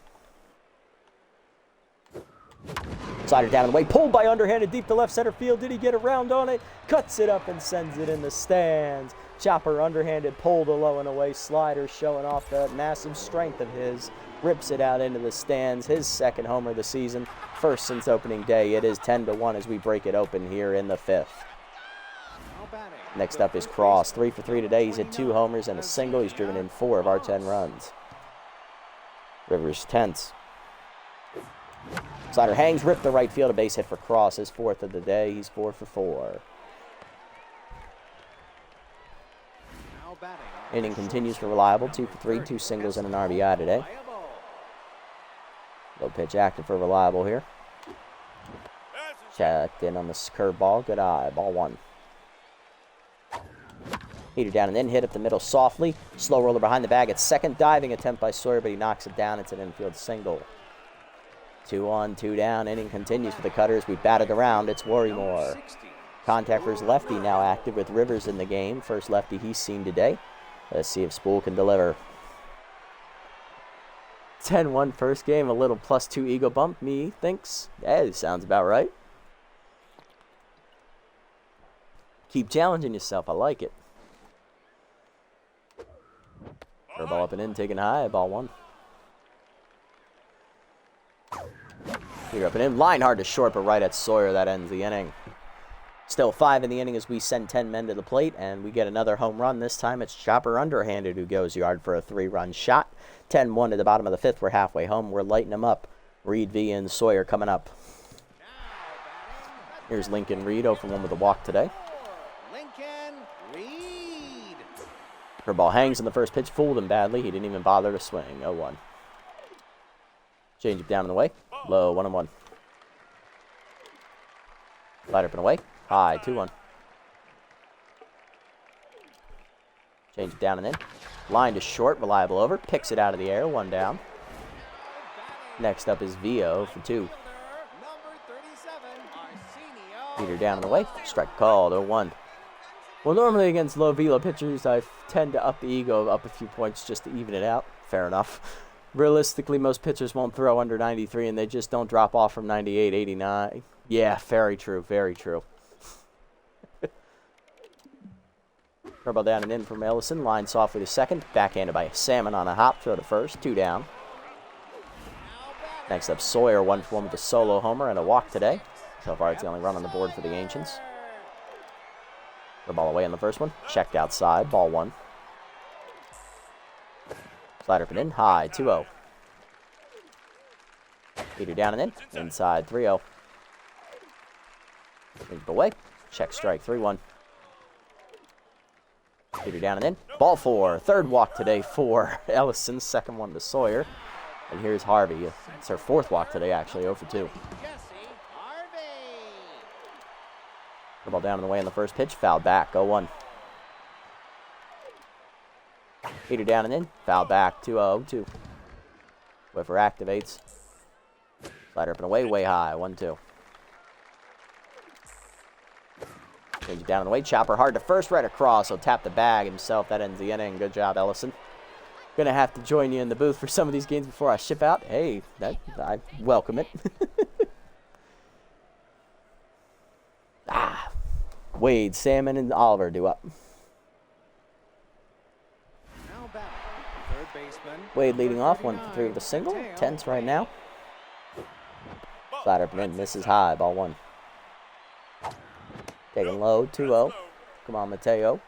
Slider down and away. Pulled by underhanded deep to left center field. Did he get around on it? Cuts it up and sends it in the stands. Chopper underhanded, pulled a low and away. Slider showing off that massive strength of his. Rips it out into the stands. His second homer of the season. First since opening day. It is 10-1 as we break it open here in the 5th. Next up is Cross. 3 for 3 today. He's hit 2 homers and a single. He's driven in 4 of our 10 runs. Rivers tense. Slider hangs, ripped the right field. A base hit for Cross. His 4th of the day. He's 4 for 4. Inning continues for Reliable. 2 for 3. 2 singles and an RBI today. Low pitch active for Reliable here. Checked in on the curveball. Good eye. Ball 1. Heater down and then hit up the middle softly. Slow roller behind the bag at second. Diving attempt by Sawyer, but he knocks it down. It's an infield single. 2 on, 2 down. Inning continues for the Cutters. We've batted around. It's Worrymore. Contact for his lefty now active with Rivers in the game. First lefty he's seen today. Let's see if Spool can deliver. 10-1 first game. A little +2 ego bump. Me thinks. That sounds about right. Keep challenging yourself. I like it. Curveball up and in, taken high, ball 1. Here up and in. Line hard to short, but right at Sawyer. That ends the inning. Still 5 in the inning as we send 10 men to the plate, and we get another home run. This time it's Chopper underhanded who goes yard for a 3-run shot. 10-1 to the bottom of the 5th. We're halfway home. We're lighting them up. Reed V and Sawyer coming up. Here's Lincoln Reed, 0-for-1 with a walk today. Lincoln Reed. Curveball hangs in the first pitch. Fooled him badly. He didn't even bother to swing. 0-1. Change it down and away. Low, 1-1. Light up and away. High, 2-1. Change it down and in. Line to short, reliable over. Picks it out of the air, 1 down. Next up is Vio for 2. Peter down and away. Strike called, 0-1. Well, normally against low velo pitchers, I tend to up the ego up a few points just to even it out. Fair enough. Realistically, most pitchers won't throw under 93, and they just don't drop off from 98, 89. Yeah, very true, very true. Curveball down and in from Ellison. Line softly to second. Backhanded by Salmon on a hop. Throw to first. 2 down. Next up, Sawyer, 1-for-1 with a solo homer and a walk today. So far, it's the only run on the board for the Ancients. Curveball away on the first one. Checked outside. Ball 1. Slider up and in. High. 2-0. Peter down and in. Inside. 3-0. Move away. Check strike. 3-1. Peter down and in. Ball 4. Third walk today for Ellison. Second one to Sawyer. And here's Harvey. It's her 4th walk today, actually. 0-for-2. Ball down and away in the first pitch. Foul back. 0-1. Peter down and in. Foul back. 2-0. Whiffer activates. Slider up and away. Way high. 1-2. Change it down and away. Chopper hard to first. Right across. He'll tap the bag himself. That ends the inning. Good job, Ellison. Gonna have to join you in the booth for some of these games before I ship out. Hey, I welcome it. Wade, Salmon, and Oliver do up. Wade leading off, 1-for-3 with a single. Tense right now. Slider up and in, misses high, ball 1. Taking low, 2-0. Come on, Mateo.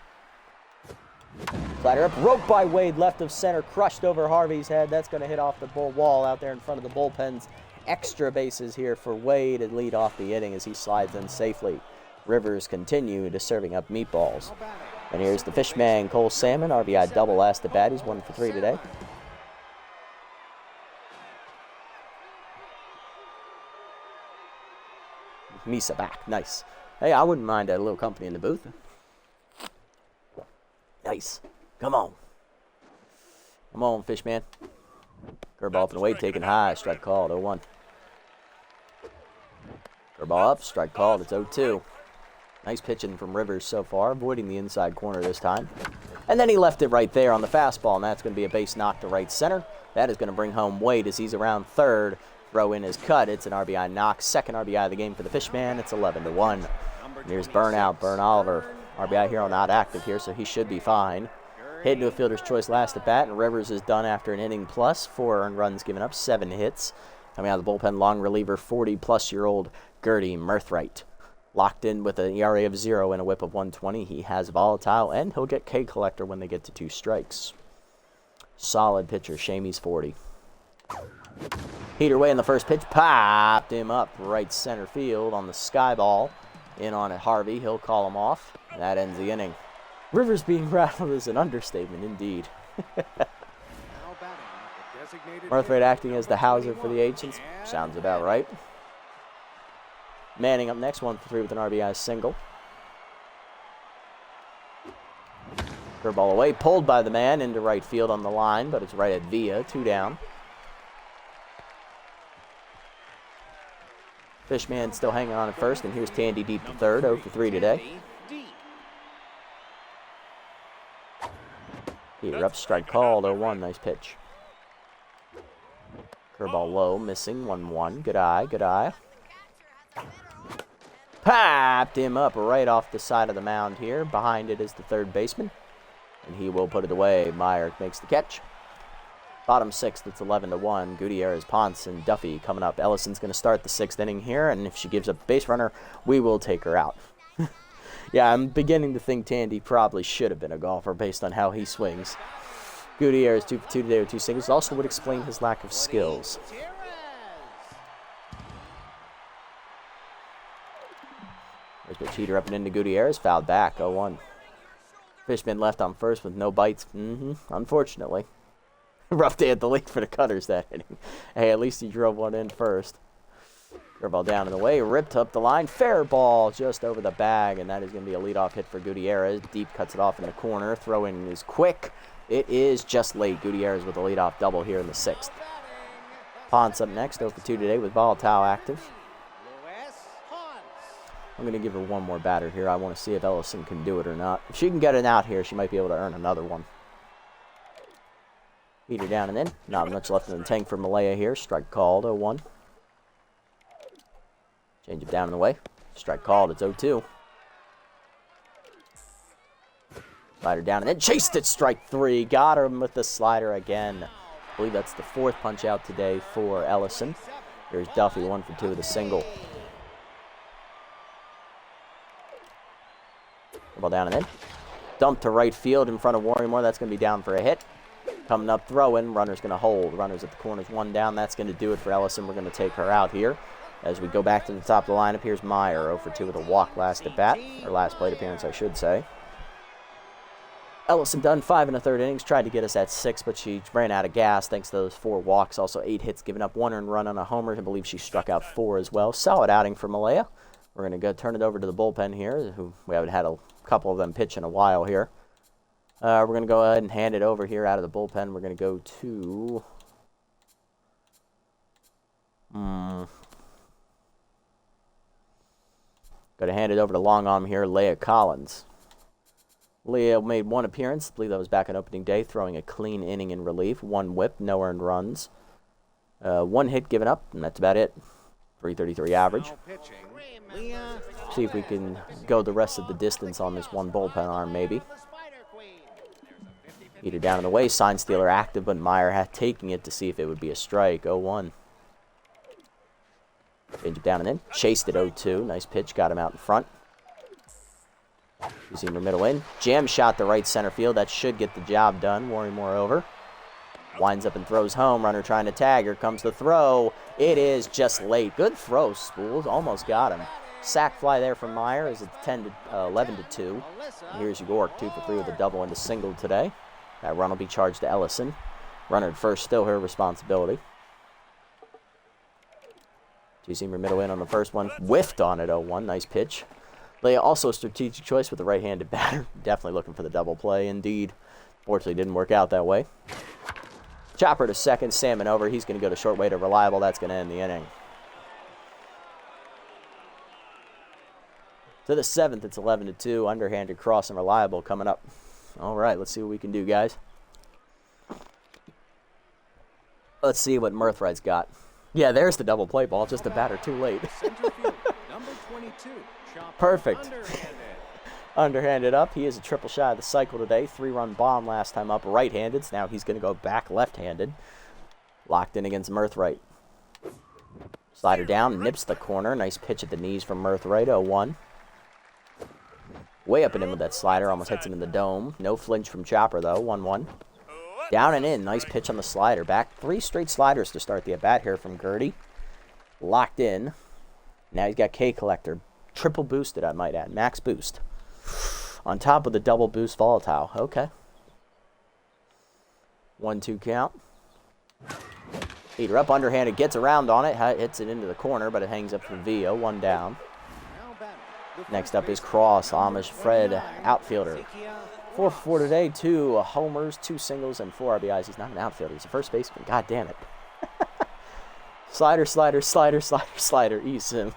Slider up, roped by Wade, left of center, crushed over Harvey's head. That's going to hit off the wall out there in front of the bullpens. Extra bases here for Wade to lead off the inning as he slides in safely. Rivers continue to serving up meatballs. And here's the Fishman, Cole Salmon, RBI double last at bat. He's 1-for-3 today. Misa back, nice. Hey, I wouldn't mind a little company in the booth. Nice. Come on. Come on, Fishman. Curveball up and away, taken high. Strike called, 0-1. Curveball up, strike called, it's 0-2. Nice pitching from Rivers so far, avoiding the inside corner this time. And then he left it right there on the fastball, and that's going to be a base knock to right center. That is going to bring home Wade as he's around third. Throw in his cut. It's an RBI knock. Second RBI of the game for the Fishman. It's 11-1. Here's Burnout, Burn Oliver. RBI hero not active here, so he should be fine. Hit into a fielder's choice last at bat, and Rivers is done after an inning plus. 4 earned runs given up, 7 hits. Coming out of the bullpen, long reliever, 40-plus-year-old Gertie Mirthright. Locked in with an ERA of 0 and a whip of 120. He has volatile, and he'll get K collector when they get to 2 strikes. Solid pitcher, Shamey's 40. Heater away in the first pitch, popped him up right center field on the sky ball. In on it, Harvey. He'll call him off. That ends the inning. Rivers being rattled is an understatement, indeed. Mirthright acting as the Hauser for the Ancients. Sounds about right. Manning up next, 1-for-3 with an RBI single. Curveball away, pulled by the man into right field on the line, but it's right at Villa, 2 down. Fishman still hanging on at first, and here's Tandy deep to third, 0-for-3 today. Here up, strike called, 0-1, nice pitch. Curveball low, missing, 1-1, good eye, good eye. Popped him up right off the side of the mound here. Behind it is the third baseman, and he will put it away. Meyer makes the catch. Bottom sixth, it's 11-1. Gutierrez, Ponce, and Duffy coming up. Ellison's going to start the sixth inning here, and if she gives up a base runner, we will take her out. Yeah, I'm beginning to think Tandy probably should have been a golfer based on how he swings. Gutierrez 2 for 2 today with 2 singles. Also would explain his lack of skills. There's the cheater up and into Gutierrez. Fouled back, 0-1. Fishman left on first with no bites. Unfortunately. Rough day at the lake for the Cutters that inning. Hey, at least he drove one in first. Curveball down in the way, ripped up the line. Fair ball just over the bag, and that is going to be a leadoff hit for Gutierrez. Deep cuts it off in the corner. Throw-in is quick. It is just late. Gutierrez with a leadoff double here in the sixth. Ponce up next, 0 for 2 today with Volatile active. I'm going to give her one more batter here. I want to see if Ellison can do it or not. If she can get it out here, she might be able to earn another one. Beat her down and in. Not much left in the tank for Malaya here. Strike called, 0-1. Change it down in the way. Strike called, it's 0-2. Slider down and in. Chased it, strike 3. Got him with the slider again. I believe that's the 4th punch out today for Ellison. Here's Duffy, 1 for 2 with a single. Ball down and in. Dump to right field in front of Warrymore. That's going to be down for a hit. Coming up, throwing. Runner's going to hold. Runner's at the corners, 1 down. That's going to do it for Ellison. We're going to take her out here. As we go back to the top of the lineup, here's Meyer, 0 for 2 with a walk last at bat. Or last plate appearance, I should say. Ellison done 5 1/3 innings. Tried to get us at 6, but she ran out of gas thanks to those 4 walks. Also 8 hits given up, 1 earned run on a homer. I believe she struck out 4 as well. Solid outing for Malaya. We're going to go turn it over to the bullpen here, who we haven't had a couple of them pitch in a while here. We're going to go ahead and hand it over here out of the bullpen. We're going to go to... Going to hand it over to long arm here, Leah Collins. Leah made 1 appearance. I believe that was back on opening day, throwing a clean inning in relief. 1 whip, no earned runs. 1 hit given up, and that's about it. 333 average. See if we can go the rest of the distance on this 1 bullpen arm, maybe. Heater down in the way, sign stealer active, but Meyer taking it to see if it would be a strike. 0-1. Change it down and in. Chased it 0-2. Nice pitch, got him out in front. Receiver middle in. Jam shot to right center field. That should get the job done. Warrymore over. Winds up and throws home. Runner trying to tag. Here comes the throw. It is just late. Good throw, Spools. Almost got him. Sack fly there from Meyer. Is it 11-2. Here's York, 2 for 3 with a double and a single today. That run will be charged to Ellison. Runner at first, still her responsibility. Two-seamer middle in on the first one. Whiffed on it, 0-1. Nice pitch. Leah also a strategic choice with the right-handed batter. Definitely looking for the double play, indeed. Fortunately, didn't work out that way. Chopper to second, Salmon over. He's going to go to short way to Reliable. That's going to end the inning. To the 7th, it's 11-2. Underhanded cross and Reliable coming up. All right, let's see what we can do, guys. Let's see what Mirthright's got. Yeah, there's the double play ball. Just a batter too late. Perfect. Underhanded up. He is a triple shy of the cycle today. 3-run bomb last time up right-handed. So now he's going to go back left-handed. Locked in against Mirthright. Slider down, nips the corner. Nice pitch at the knees from Mirthright, 0-1. Way up and in with that slider. Almost hits him in the dome. No flinch from Chopper, though. 1-1. Down and in. Nice pitch on the slider. Back 3 straight sliders to start the at-bat here from Gertie. Locked in. Now he's got K-Collector. Triple boosted, I might add. Max boost. On top of the double boost Volatile. Okay. 1-2 count. Heater up, underhanded, gets around on it. Hits it into the corner, but it hangs up for Vio. 1 down. Next up is Cross, Amish Fred, outfielder. 4 for 4 today, 2 homers, 2 singles, and 4 RBIs. He's not an outfielder. He's a first baseman. God damn it. Slider, slider, slider, slider, slider. Ease him.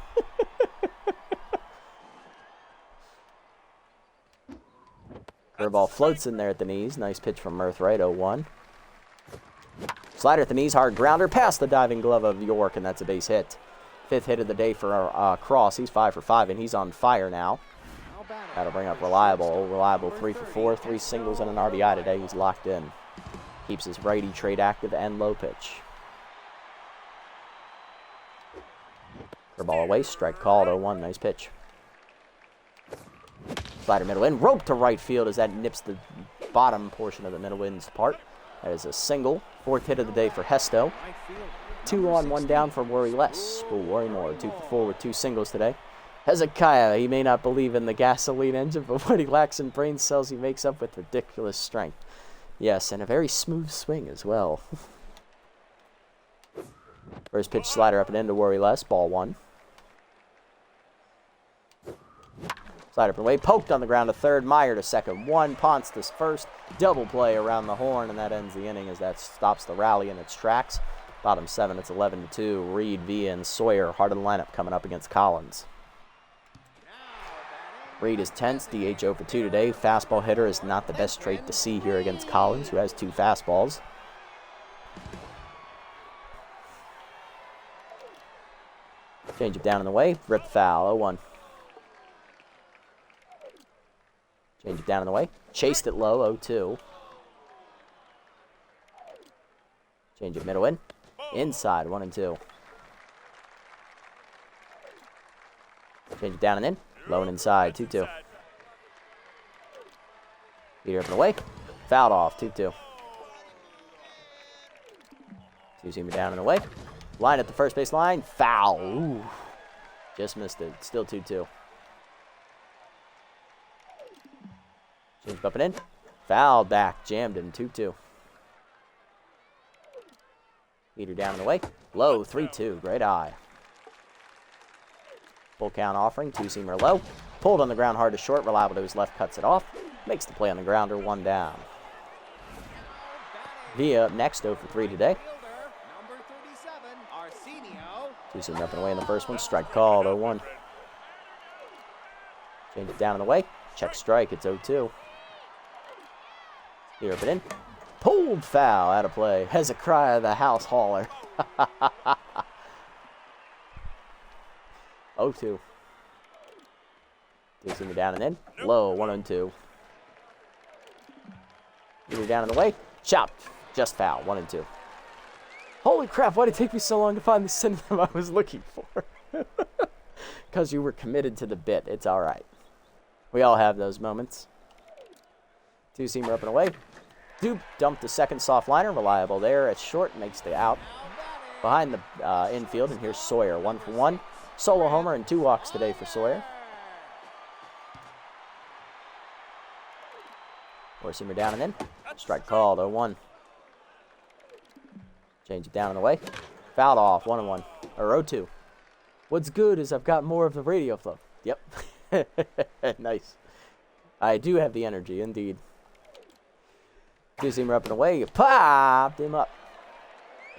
Curveball floats in there at the knees. Nice pitch from Mirthright, 0-1. Slider at the knees, hard grounder, past the diving glove of York, and that's a base hit. 5th hit of the day for Cross. He's 5 for 5, and he's on fire now. That'll bring up Reliable. Reliable 3 for 4, 3 singles and an RBI today. He's locked in. Keeps his righty trade active and low pitch. For ball away, strike called, 0-1, nice pitch. Slider middle in, rope to right field as that nips the bottom portion of the middle innings apart. That is a single, 4th hit of the day for Hesto. 2 on, 1 down for Worry Less. We'll worry more, 2 for 4 with 2 singles today. Hezekiah, he may not believe in the gasoline engine, but what he lacks in brain cells he makes up with ridiculous strength. Yes, and a very smooth swing as well. First pitch slider up and in to Worry Less, ball 1. Slider up and away, poked on the ground to third, Meyer to second, 1, Ponce to first, double play around the horn, and that ends the inning as that stops the rally in its tracks. Bottom 7, it's 11-2. Reed, Villa, and Sawyer, heart of the lineup coming up against Collins. Reed is tense, DH 0 for 2 today. Fastball hitter is not the best trait to see here against Collins, who has 2 fastballs. Change it down in the way, rip foul, 0-1. Change it down in the way, chased it low, 0-2. Change it middle in, inside, 1-2. Change it down and in, low and inside, 2-2. Beater up and away, fouled off, 2-2. Two-seamer down and away. Line at the first base line, foul. Ooh. Just missed it, still 2-2. Change up and in, foul back, jammed him, 2-2. Beater down and away, low, 3-2, great eye. Full count offering, 2-seamer low. Pulled on the ground hard to short, reliable to his left, cuts it off. Makes the play on the grounder, 1 down. Villa up next, 0 for 3 today. 2-seamer up and away in the first one, strike called, 0-1. Change it down and away, check strike, it's 0-2. Beater up and in. Pulled foul, out of play. Hezekiah the house hauler. 0-2. Two-seamer down and in. Low, 1-2. Beater down and away. Chopped. Just foul, 1-2. Holy crap, why did it take me so long to find the synonym I was looking for? Because you were committed to the bit. It's all right. We all have those moments. Two-seamer up and away. Dupe dumped the second soft liner. Reliable there. It's short. Makes the out. Behind the infield. And here's Sawyer. 1 for 1. Solo homer and 2 walks today for Sawyer. Four-seamer down and in. Strike called. 0-1. Change it down and away. Fouled off. 1-1. Or 0-2. What's good is I've got more of the radio flow. Yep. Nice. I do have the energy, indeed. Two-seamer up and away. You popped him up.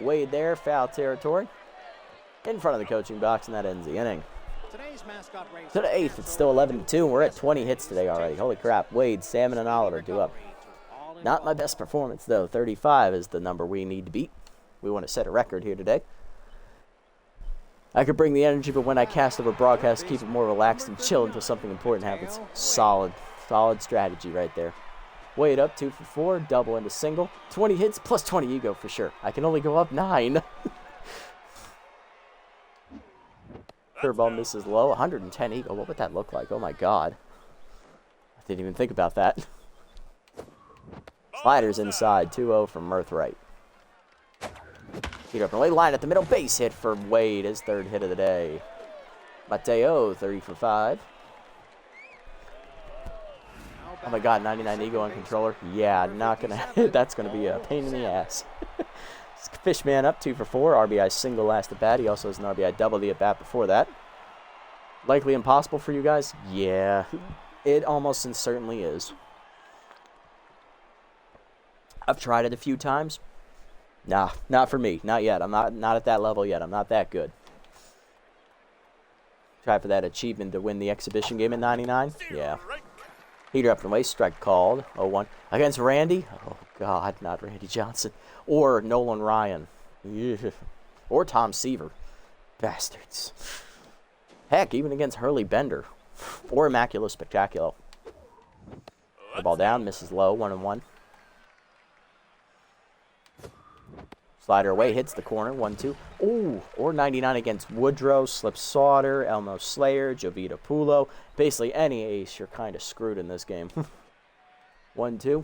Wade there, foul territory. In front of the coaching box, and that ends the inning. To the 8th, it's still 11-2, and we're at 20 hits today already. Holy crap. Wade, Salmon, and Oliver do up. Not my best performance, though. 35 is the number we need to beat. We want to set a record here today. I could bring the energy, but when I cast over broadcast, keep it more relaxed and chill until something important happens. Solid strategy right there. Wade up, 2 for 4, double into single. 20 hits plus 20 ego for sure. I can only go up 9. Curveball misses low, 110 ego. What would that look like? Oh my god. I didn't even think about that. Sliders inside, 2-0 from Mirthright. Beat up and away, line at the middle, base hit for Wade, his 3rd hit of the day. Mateo, 3 for 5. Oh my god, 99 ego on controller. Yeah, not gonna. That's gonna be a pain in the ass. Fishman up, 2 for 4. RBI single last at bat. He also has an RBI double the at bat before that. Likely impossible for you guys? Yeah, it almost and certainly is. I've tried it a few times. Nah, not for me. Not yet. I'm not at that level yet. I'm not that good. Try for that achievement to win the exhibition game at 99. Yeah. Heater up and away, strike called, 0-1. Against Randy? Oh, God, not Randy Johnson. Or Nolan Ryan. Yeah. Or Tom Seaver. Bastards. Heck, even against Hurley Bender. Or Immaculate Spectacular. The ball down, misses low, 1-1. Slider away, hits the corner, 1-2. Ooh, or 99 against Woodrow, Slip Sauter, Elmo Slayer, Jovita Pulo. Basically, any ace, you're kind of screwed in this game. 1-2.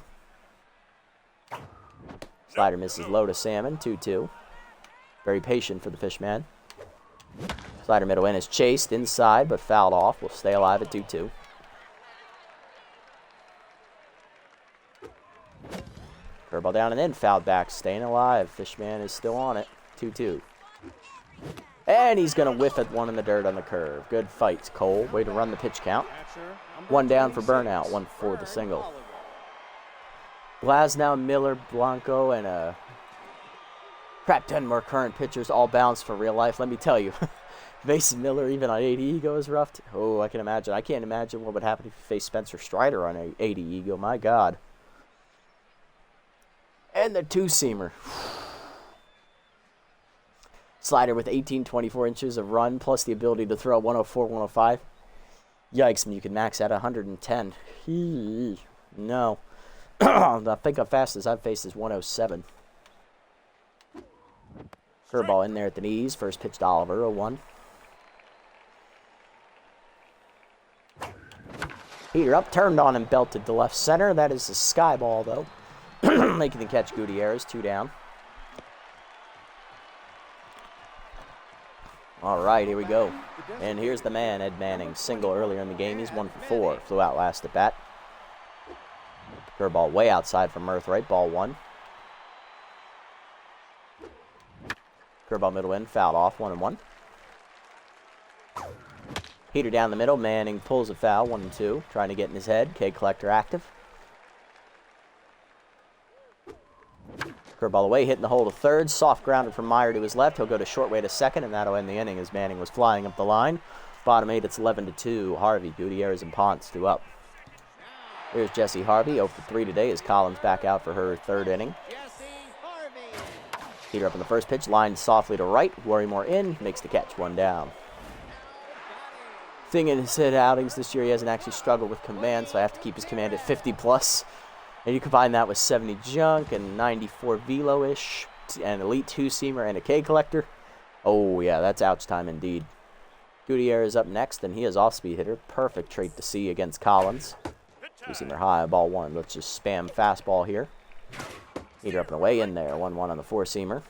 Slider misses low to Salmon, 2-2. Very patient for the Fishman. Slider middle in is chased inside, but fouled off. Will stay alive at 2-2. Curveball down and in, fouled back, staying alive. Fishman is still on it, 2-2. And he's going to whiff at one in the dirt on the curve. Good fights, Cole. Way to run the pitch count. One down for burnout, one for the single. Glasnow, Miller, Blanco, and crap, 10 more current pitchers, all bounced for real life. Let me tell you, facing Miller even on 80 ego is rough. Oh, I can imagine. I can't imagine what would happen if you face Spencer Strider on a 80 ego. My God. And the two-seamer. Slider with 18-24 inches of run, plus the ability to throw 104, 105. Yikes, and you can max at 110. No. I think the fastest I've faced is 107. Curveball in there at the knees. First pitch to Oliver, 0-1. Heater up, turned on and belted to left center. That is a sky ball, though. Making the catch, Gutierrez, 2 down. All right, here we go. And here's the man, Ed Manning. Single earlier in the game. He's 1 for 4. Flew out last at bat. Curveball way outside from Mirthright. Ball 1. Curveball middle in. Fouled off. 1-1. Heater down the middle. Manning pulls a foul. 1-2. Trying to get in his head. K Collector active. Curveball away, hitting the hole to third. Soft grounded from Meyer to his left. He'll go to short way to second, and that'll end the inning as Manning was flying up the line. Bottom 8, it's 11-2. Harvey, Gutierrez, and Ponce 2 up. Here's Jesse Harvey, 0 for 3 today as Collins back out for her 3rd inning. Heater up in the first pitch, lined softly to right. Worrymore in, makes the catch, 1 down. Thing in his hit outings this year, he hasn't actually struggled with command, so I have to keep his command at 50+. And you combine that with 70 junk and 94 velo-ish, and elite 2-seamer and a K Collector. Oh, yeah, that's ouch time indeed. Gutierrez up next, and he is off-speed hitter. Perfect trait to see against Collins. 2-seamer high, ball 1. Let's just spam fastball here. Heater up and away in there. 1-1 on the 4-seamer.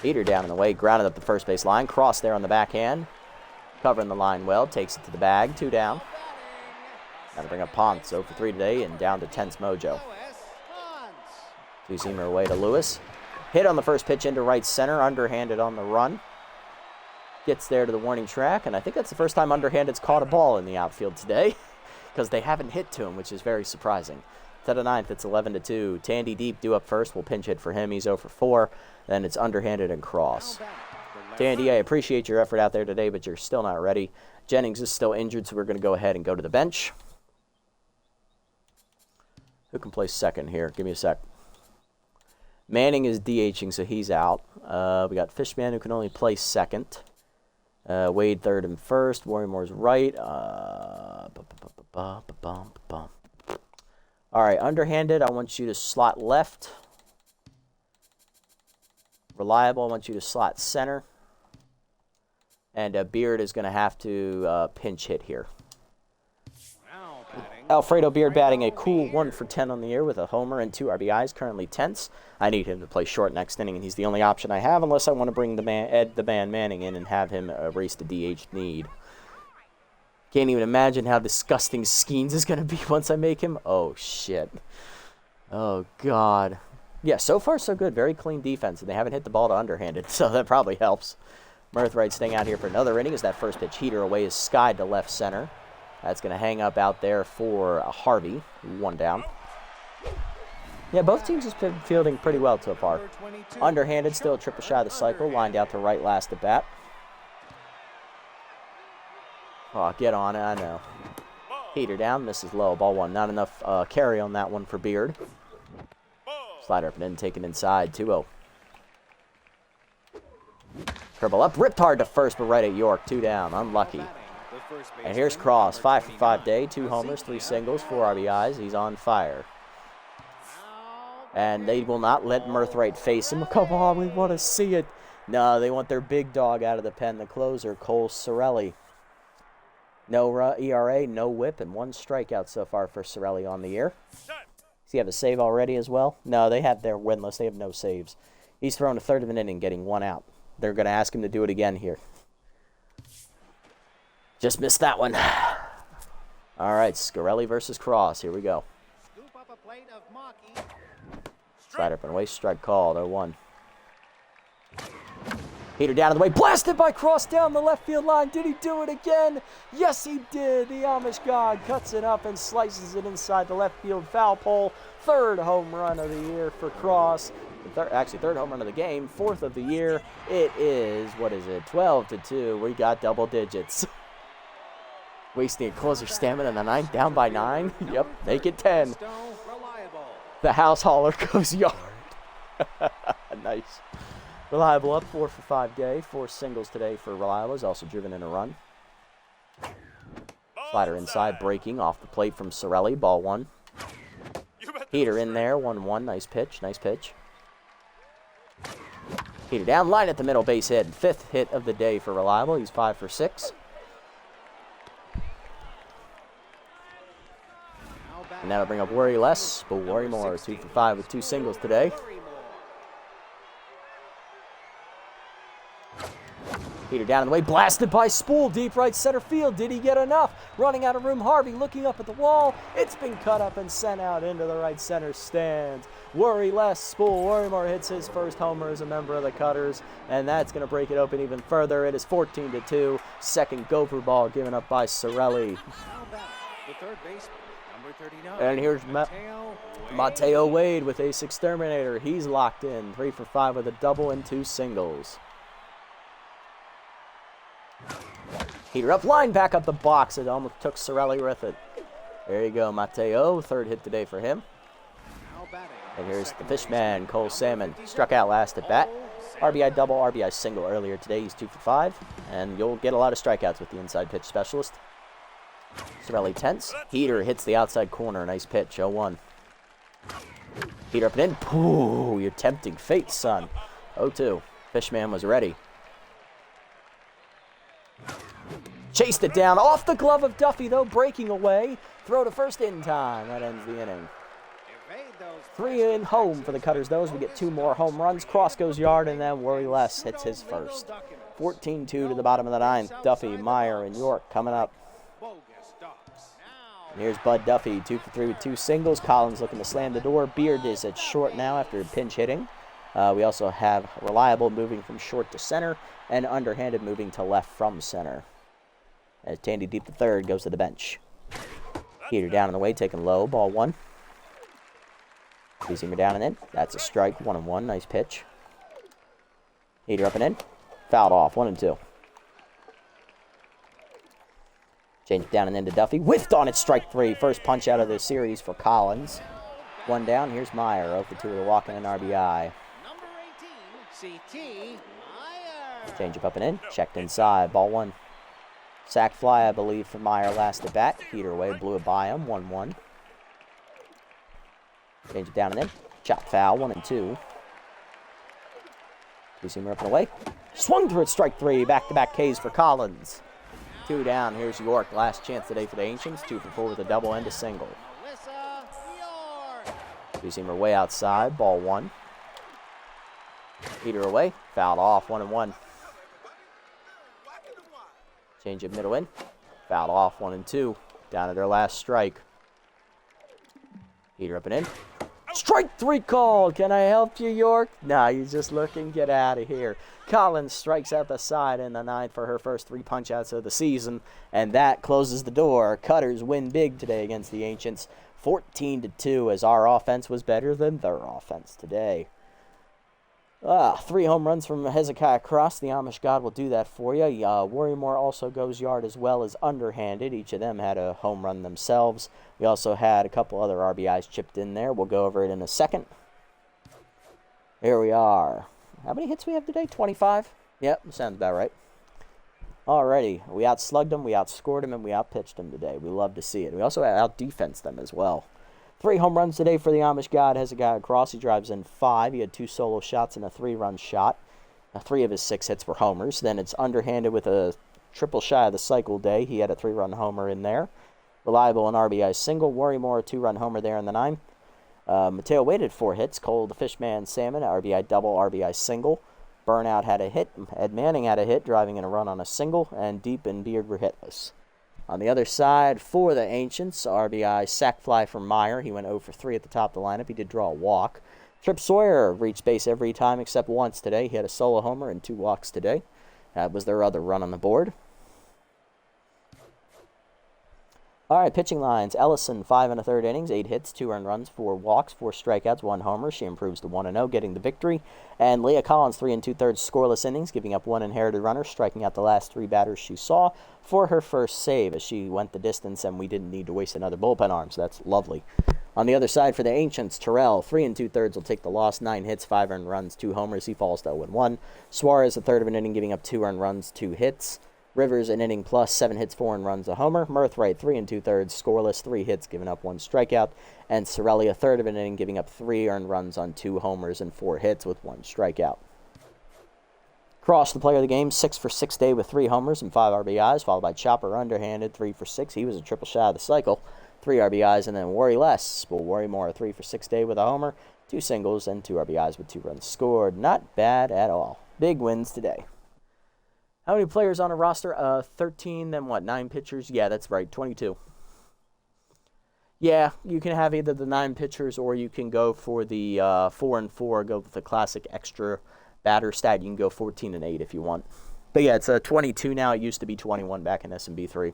Heater down and away, grounded up the first base line. Cross there on the backhand. Covering the line well, takes it to the bag. 2 down. Gotta bring up Ponce, 0 for 3 today, and down to tense mojo. 2-seamer away to Lewis. Hit on the first pitch into right center, underhanded on the run. Gets there to the warning track, and I think that's the first time underhanded's caught a ball in the outfield today, because they haven't hit to him, which is very surprising. To the 9th, it's 11-2. Tandy Deep due up first. We'll pinch hit for him. He's 0 for 4. Then it's underhanded and cross. Tandy, I appreciate your effort out there today, but you're still not ready. Jennings is still injured, so we're going to go ahead and go to the bench. Who can play second here? Give me a sec. Manning is DHing, so he's out. We got Fishman, who can only play second. Wade third and first. Worrymore's right. All right, underhanded, I want you to slot left. Reliable, I want you to slot center. And Beard is going to have to pinch hit here. Alfredo Beard batting a cool 1 for 10 on the year with a homer and 2 RBIs, currently tense. I need him to play short next inning, and he's the only option I have unless I want to bring Ed the Man Manning in and have him erase the DH need. Can't even imagine how disgusting Skeens is going to be once I make him. Oh, shit. Oh, God. Yeah, so far so good. Very clean defense, and they haven't hit the ball to underhanded, so that probably helps. Mirthright staying out here for another inning as that first pitch heater away is skied to left center. That's going to hang up out there for Harvey. 1 down. Yeah, both teams have been fielding pretty well so far. Underhanded, still a triple shy of the cycle. Lined out to right last at bat. Oh, get on it, I know. Heater down, misses low. Ball 1. Not enough carry on that one for Beard. Slider up and in, taken inside. 2-0. Curveball up, ripped hard to first, but right at York. 2 down, unlucky. And here's Cross, 5 for 5 day, 2 homers, 3 singles, 4 RBIs. He's on fire. And they will not let Mirthright face him. Come on, we want to see it. No, they want their big dog out of the pen, the closer, Cole Sorelli. No ERA, no whip, and 1 strikeout so far for Sorelli on the year. Does he have a save already as well? No, they have their winless. They have no saves. He's thrown a third of an inning, getting 1 out. They're going to ask him to do it again here. Just missed that one. All right, Scarelli versus Cross. Here we go. Slide up and away, strike called, 0-1. Heater down in the way, blasted by Cross down the left field line. Did he do it again? Yes, he did. The Amish God cuts it up and slices it inside the left field foul pole. 3rd home run of the year for Cross. Actually, 3rd home run of the game, 4th of the year. It is, 12-2. We got double digits. Wasting a closer stamina in the 9th, down by 9. Yep, make it 10. The house hauler goes yard. Nice. Reliable up 4 for 5 day. 4 singles today for Reliable. He's also driven in a run. Slider inside, breaking off the plate from Sorelli. Ball 1. Heater in there, 1-1. Nice pitch, nice pitch. Heater down, line at the middle, base hit. 5th hit of the day for Reliable. He's 5 for 6. And that'll bring up Worry less, but Worry more. 2 for 5 with 2 singles today. Heater down in the way, blasted by Spool, deep right center field. Did he get enough? Running out of room, Harvey looking up at the wall. It's been cut up and sent out into the right center stands. Worry less, Spool. Worrymore hits his first homer as a member of the Cutters, and that's going to break it open even further. It is 14-2. Second gopher ball given up by Sorelli. The third baseman, number 39. And here's Mateo Wade with Ace Exterminator. He's locked in. 3 for 5 with a double and 2 singles. Heater up, line back up the box. It almost took Sorelli with it. There you go, Mateo. 3rd hit today for him. And here's the Fishman, Cole Salmon. Struck out last at bat. RBI double, RBI single earlier today. He's 2 for 5. And you'll get a lot of strikeouts with the inside pitch specialist. Sorelli tense. Heater hits the outside corner. Nice pitch, 0-1. Heater up and in. Ooh, you're tempting fate, son. 0-2. Fishman was ready. Chased it down, off the glove of Duffy, though, breaking away. Throw to first in time. That ends the inning. 3 in home for the Cutters, though, as we get 2 more home runs. Cross goes yard, and then Worry less hits his first. 14-2 to the bottom of the 9th. Duffy, Meyer, and York coming up. And here's Bud Duffy, 2 for 3 with 2 singles. Collins looking to slam the door. Beard is at short now after pinch hitting. We also have Reliable moving from short to center, and Underhanded moving to left from center. As Tandy Deep III goes to the bench. Heater down in the way, taken low, ball 1. Two-seamer down and in. That's a strike, 1-1, nice pitch. Heater up and in. Fouled off, 1-2. Change down and into Duffy. Whiffed on it, strike 3. First punch out of the series for Collins. 1 down, here's Meyer, 0 for 2 with a walk and an RBI. Number 18, CT Meyer. Change up and in, checked inside, ball 1. Sack fly, I believe, for Meyer last at bat. Heater away, blew it by him, 1-1. Change it down and in. Chop foul, 1-2. Two-seamer up and away. Swung through it, strike 3. Back-to-back Ks for Collins. 2 down, here's York. Last chance today for the Ancients. 2 for 4 with a double and a single. Two-seamer way outside, ball 1. Heater away, fouled off, 1-1. Change it middle in. Fouled off, 1-2. Down to their last strike. Heater up and in. Strike 3 called. Can I help you, York? Nah, you're just looking. Get out of here. Collins strikes out the side in the 9th for her first 3 punch-outs of the season. And that closes the door. Cutters win big today against the Ancients. 14-2 as our offense was better than their offense today. 3 home runs from Hezekiah Cross. The Amish God will do that for you. Worrymore also goes yard as well as Underhanded. Each of them had a home run themselves. We also had a couple other RBIs chipped in there. We'll go over it in a second. Here we are. How many hits we have today? 25? Yep, sounds about right. Alrighty. We outslugged them, we outscored them, and we outpitched them today. We love to see it. We also out-defensed them as well. 3 home runs today for the Amish God. Hezekiah Cross, he drives in 5. He had 2 solo shots and a 3-run shot. 3 of his 6 hits were homers. Then it's underhanded with a triple shy of the cycle day. He had a 3-run homer in there. Reliable and RBI single. Worrymore, a 2-run homer there in the 9th. Mateo waited 4 hits. Cole, the Fishman Salmon, RBI double, RBI single. Burnout had a hit. Ed Manning had a hit, driving in a run on a single. And Deep and Beard were hitless. On the other side, for the Ancients, RBI sac fly for Meyer. He went 0 for 3 at the top of the lineup. He did draw a walk. Trip Sawyer reached base every time except once today. He had a solo homer and 2 walks today. That was their other run on the board. All right, pitching lines. Ellison, 5 1/3 innings, 8 hits, 2 earned runs, 4 walks, 4 strikeouts, 1 homer. She improves to 1-0, getting the victory. And Leah Collins, 3 2/3 scoreless innings, giving up 1 inherited runner, striking out the last 3 batters she saw for her first save as she went the distance, and we didn't need to waste another bullpen arm, so that's lovely. On the other side for the Ancients, Terrell, 3 2/3 will take the loss, 9 hits, 5 earned runs, 2 homers. He falls to 0-1. Suarez, a third of an inning, giving up 2 earned runs, 2 hits. Rivers, an inning plus, 7 hits, 4 earned runs, a homer. Murthright, 3 2/3 scoreless, 3 hits, giving up 1 strikeout. And Sorelli, a third of an inning, giving up 3 earned runs on 2 homers and 4 hits with 1 strikeout. Cross, the player of the game, 6 for 6 day with 3 homers and 5 RBIs, followed by Chopper, underhanded, 3 for 6. He was a triple shy of the cycle, 3 RBIs, and then Worry Less will worry more, 3 for 6 day with a homer, 2 singles, and 2 RBIs with 2 runs scored. Not bad at all. Big wins today. How many players on a roster? 13, then what, 9 pitchers? Yeah, that's right, 22. Yeah, you can have either the 9 pitchers or you can go for the 4 and 4, go with the classic extra batter stat. You can go 14 and 8 if you want. But yeah, it's 22 now. It used to be 21 back in SMB4.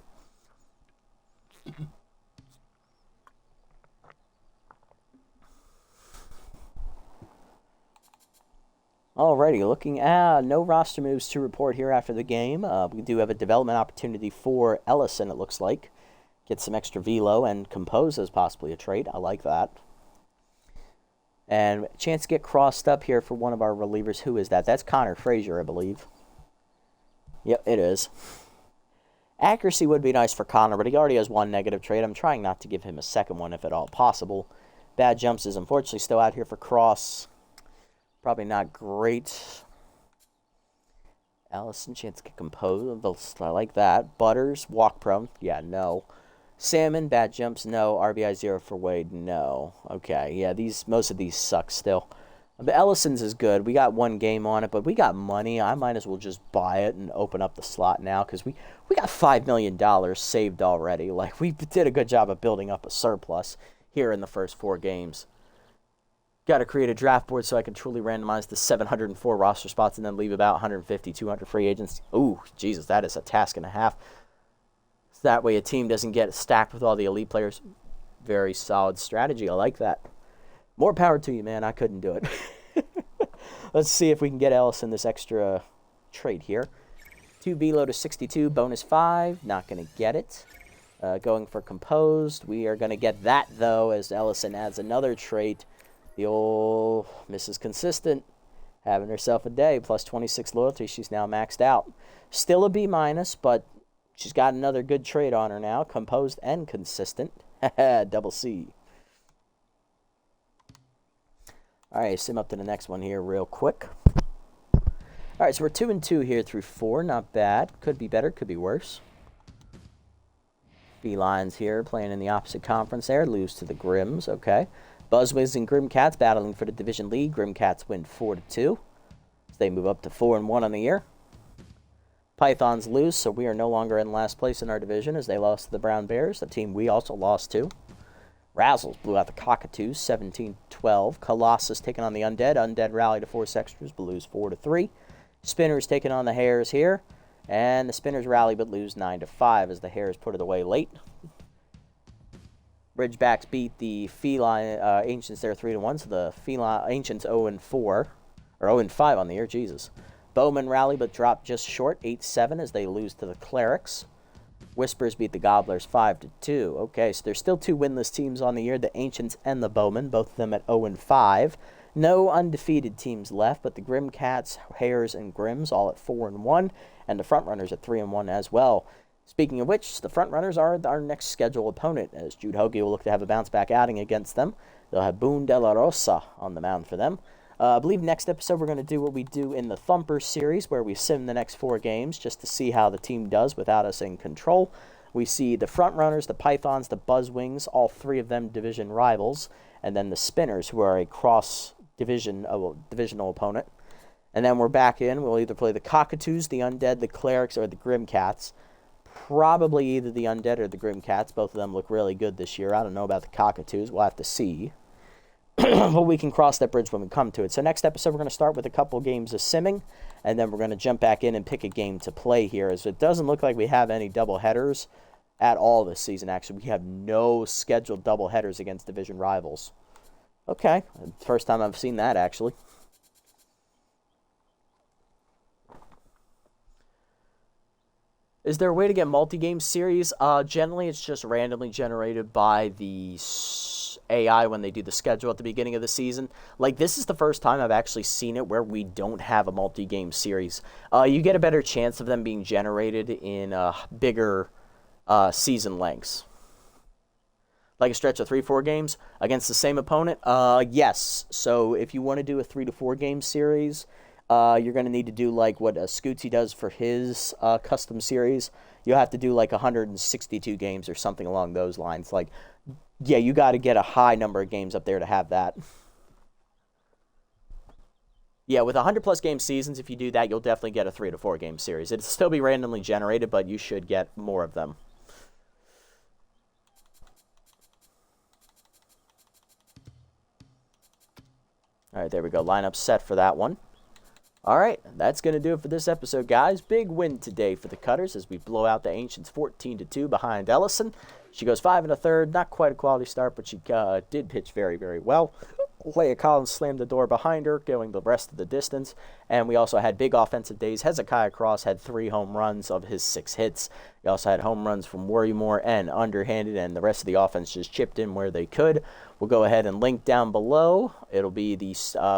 Alrighty, looking at no roster moves to report here after the game. We do have a development opportunity for Ellison, it looks like. Get some extra velo and compose as possibly a trade. I like that. And a chance to get crossed up here for one of our relievers. Who is that? That's Connor Frazier, I believe. Yep, it is. Accuracy would be nice for Connor, but he already has 1 negative trade. I'm trying not to give him a second one if at all possible. Bad Jumps is unfortunately still out here for Cross. Probably not great. Allison, chance to get composed. I like that. Butters, walk prone. Yeah, no. Salmon, bad jumps, no. RBI 0 for Wade, no. Okay, yeah, most of these suck still. But Ellison's is good. We got 1 game on it, but we got money. I might as well just buy it and open up the slot now because we got $5 million saved already. Like, we did a good job of building up a surplus here in the first 4 games. Got to create a draft board so I can truly randomize the 704 roster spots and then leave about 150, 200 free agents. Ooh, Jesus, that is a task and a half. So that way a team doesn't get stacked with all the elite players. Very solid strategy. I like that. More power to you, man. I couldn't do it. Let's see if we can get Ellison this extra trade here. 2 velo to 62, bonus 5. Not going to get it. Going for composed. We are going to get that, though, as Ellison adds another trait. The old Mrs. Consistent, having herself a day, plus 26 loyalty. She's now maxed out. Still a B-, but she's got another good trade on her now. Composed and consistent. Double C. All right, sim up to the next one here real quick. All right, so we're 2 and 2 here through 4. Not bad. Could be better, could be worse. B-Lions here playing in the opposite conference there. Lose to the Grims, okay. Buzzwiz and Grim Cats battling for the division lead. Grim Cats win 4-2. So they move up to 4-1 on the year. Pythons lose, so we are no longer in last place in our division as they lost to the Brown Bears, a team we also lost to. Razzles blew out the Cockatoos 17-12. Colossus taking on the Undead. Undead rally to force extras, but lose 4-3. Spinners taking on the Hares here. And the Spinners rally but lose 9-5 as the Hares put it away late. Ridgebacks beat the Feline Ancients there 3-1, so the Feline Ancients 0-4, or 0-5 on the year, Jesus. Bowman rally but dropped just short, 8-7 as they lose to the Clerics. Whispers beat the Gobblers 5-2. Okay, so there's still 2 winless teams on the year, the Ancients and the Bowman, both of them at 0-5. No undefeated teams left, but the Grim Cats, Hares, and Grims all at 4-1, and the Frontrunners at 3-1 as well. Speaking of which, the front runners are our next scheduled opponent, as Jude Hoagie will look to have a bounce-back outing against them. They'll have Boone De La Rosa on the mound for them. I believe next episode we're going to do what we do in the Thumper series, where we sim the next 4 games just to see how the team does without us in control. We see the front runners, the Pythons, the Buzzwings, all 3 of them division rivals, and then the Spinners, who are a divisional opponent. And then we're back in. We'll either play the Cockatoos, the Undead, the Clerics, or the Grim Cats. Probably either the Undead or the Grim Cats. Both of them look really good this year. I don't know about the Cockatoos. We'll have to see. But we can cross that bridge when we come to it. So next episode, we're going to start with a couple games of simming, and then we're going to jump back in and pick a game to play here, as it doesn't look like we have any double headers at all this season. Actually, we have no scheduled double headers against division rivals. Okay, first time I've seen that, actually. Is there a way to get multi-game series? Generally, it's just randomly generated by the AI when they do the schedule at the beginning of the season. Like, this is the first time I've actually seen it where we don't have a multi-game series. You get a better chance of them being generated in bigger season lengths. Like a stretch of 3-4 games against the same opponent? Yes. So if you want to do a 3 to 4 game series, you're going to need to do like what Scootsy does for his custom series. You'll have to do like 162 games or something along those lines. Like, yeah, you got to get a high number of games up there to have that. Yeah, with 100-plus game seasons, if you do that, you'll definitely get a 3 to 4 game series. It'll still be randomly generated, but you should get more of them. All right, there we go. Lineup set for that one. All right, that's going to do it for this episode, guys. Big win today for the Cutters as we blow out the Ancients 14-2 behind Ellison. She goes 5 1/3. Not quite a quality start, but she did pitch very, very well. Leia Collins slammed the door behind her, going the rest of the distance. And we also had big offensive days. Hezekiah Cross had 3 home runs of his 6 hits. We also had home runs from Worrymore and underhanded, and the rest of the offense just chipped in where they could. We'll go ahead and link down below. It'll be the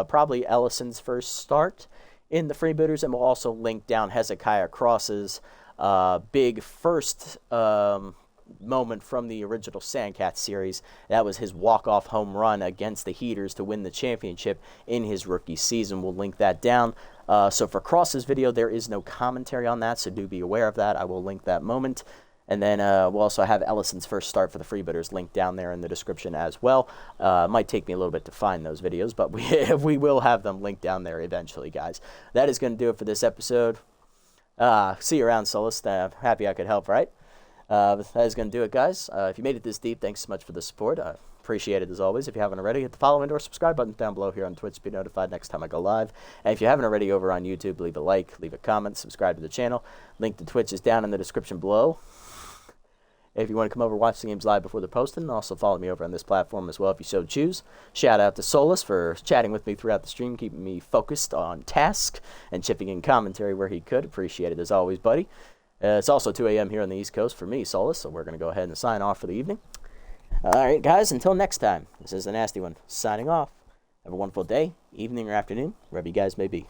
probably Ellison's first start in the Freebooters, and we'll also link down Hezekiah Cross's big first moment from the original Sandcats series. That was his walk-off home run against the Heaters to win the championship in his rookie season. We'll link that down. So for Cross's video, there is no commentary on that, so do be aware of that. I will link that moment. And then we'll also have Ellison's first start for the Freebooters linked down there in the description as well. It might take me a little bit to find those videos, but we will have them linked down there eventually, guys. That is going to do it for this episode. See you around, Solus. Happy I could help, right? That is going to do it, guys. If you made it this deep, thanks so much for the support. Appreciate it as always. If you haven't already, hit the follow and or subscribe button down below here on Twitch to be notified next time I go live. And if you haven't already over on YouTube, leave a like, leave a comment, subscribe to the channel. Link to Twitch is down in the description below. If you want to come over and watch the games live before they're posted, also follow me over on this platform as well if you so choose. Shout out to Solus for chatting with me throughout the stream, keeping me focused on task and chipping in commentary where he could. Appreciate it as always, buddy. It's also 2 a.m. here on the East Coast for me, Solus, so we're going to go ahead and sign off for the evening. All right, guys, until next time, this is the Nasty One signing off. Have a wonderful day, evening, or afternoon, wherever you guys may be.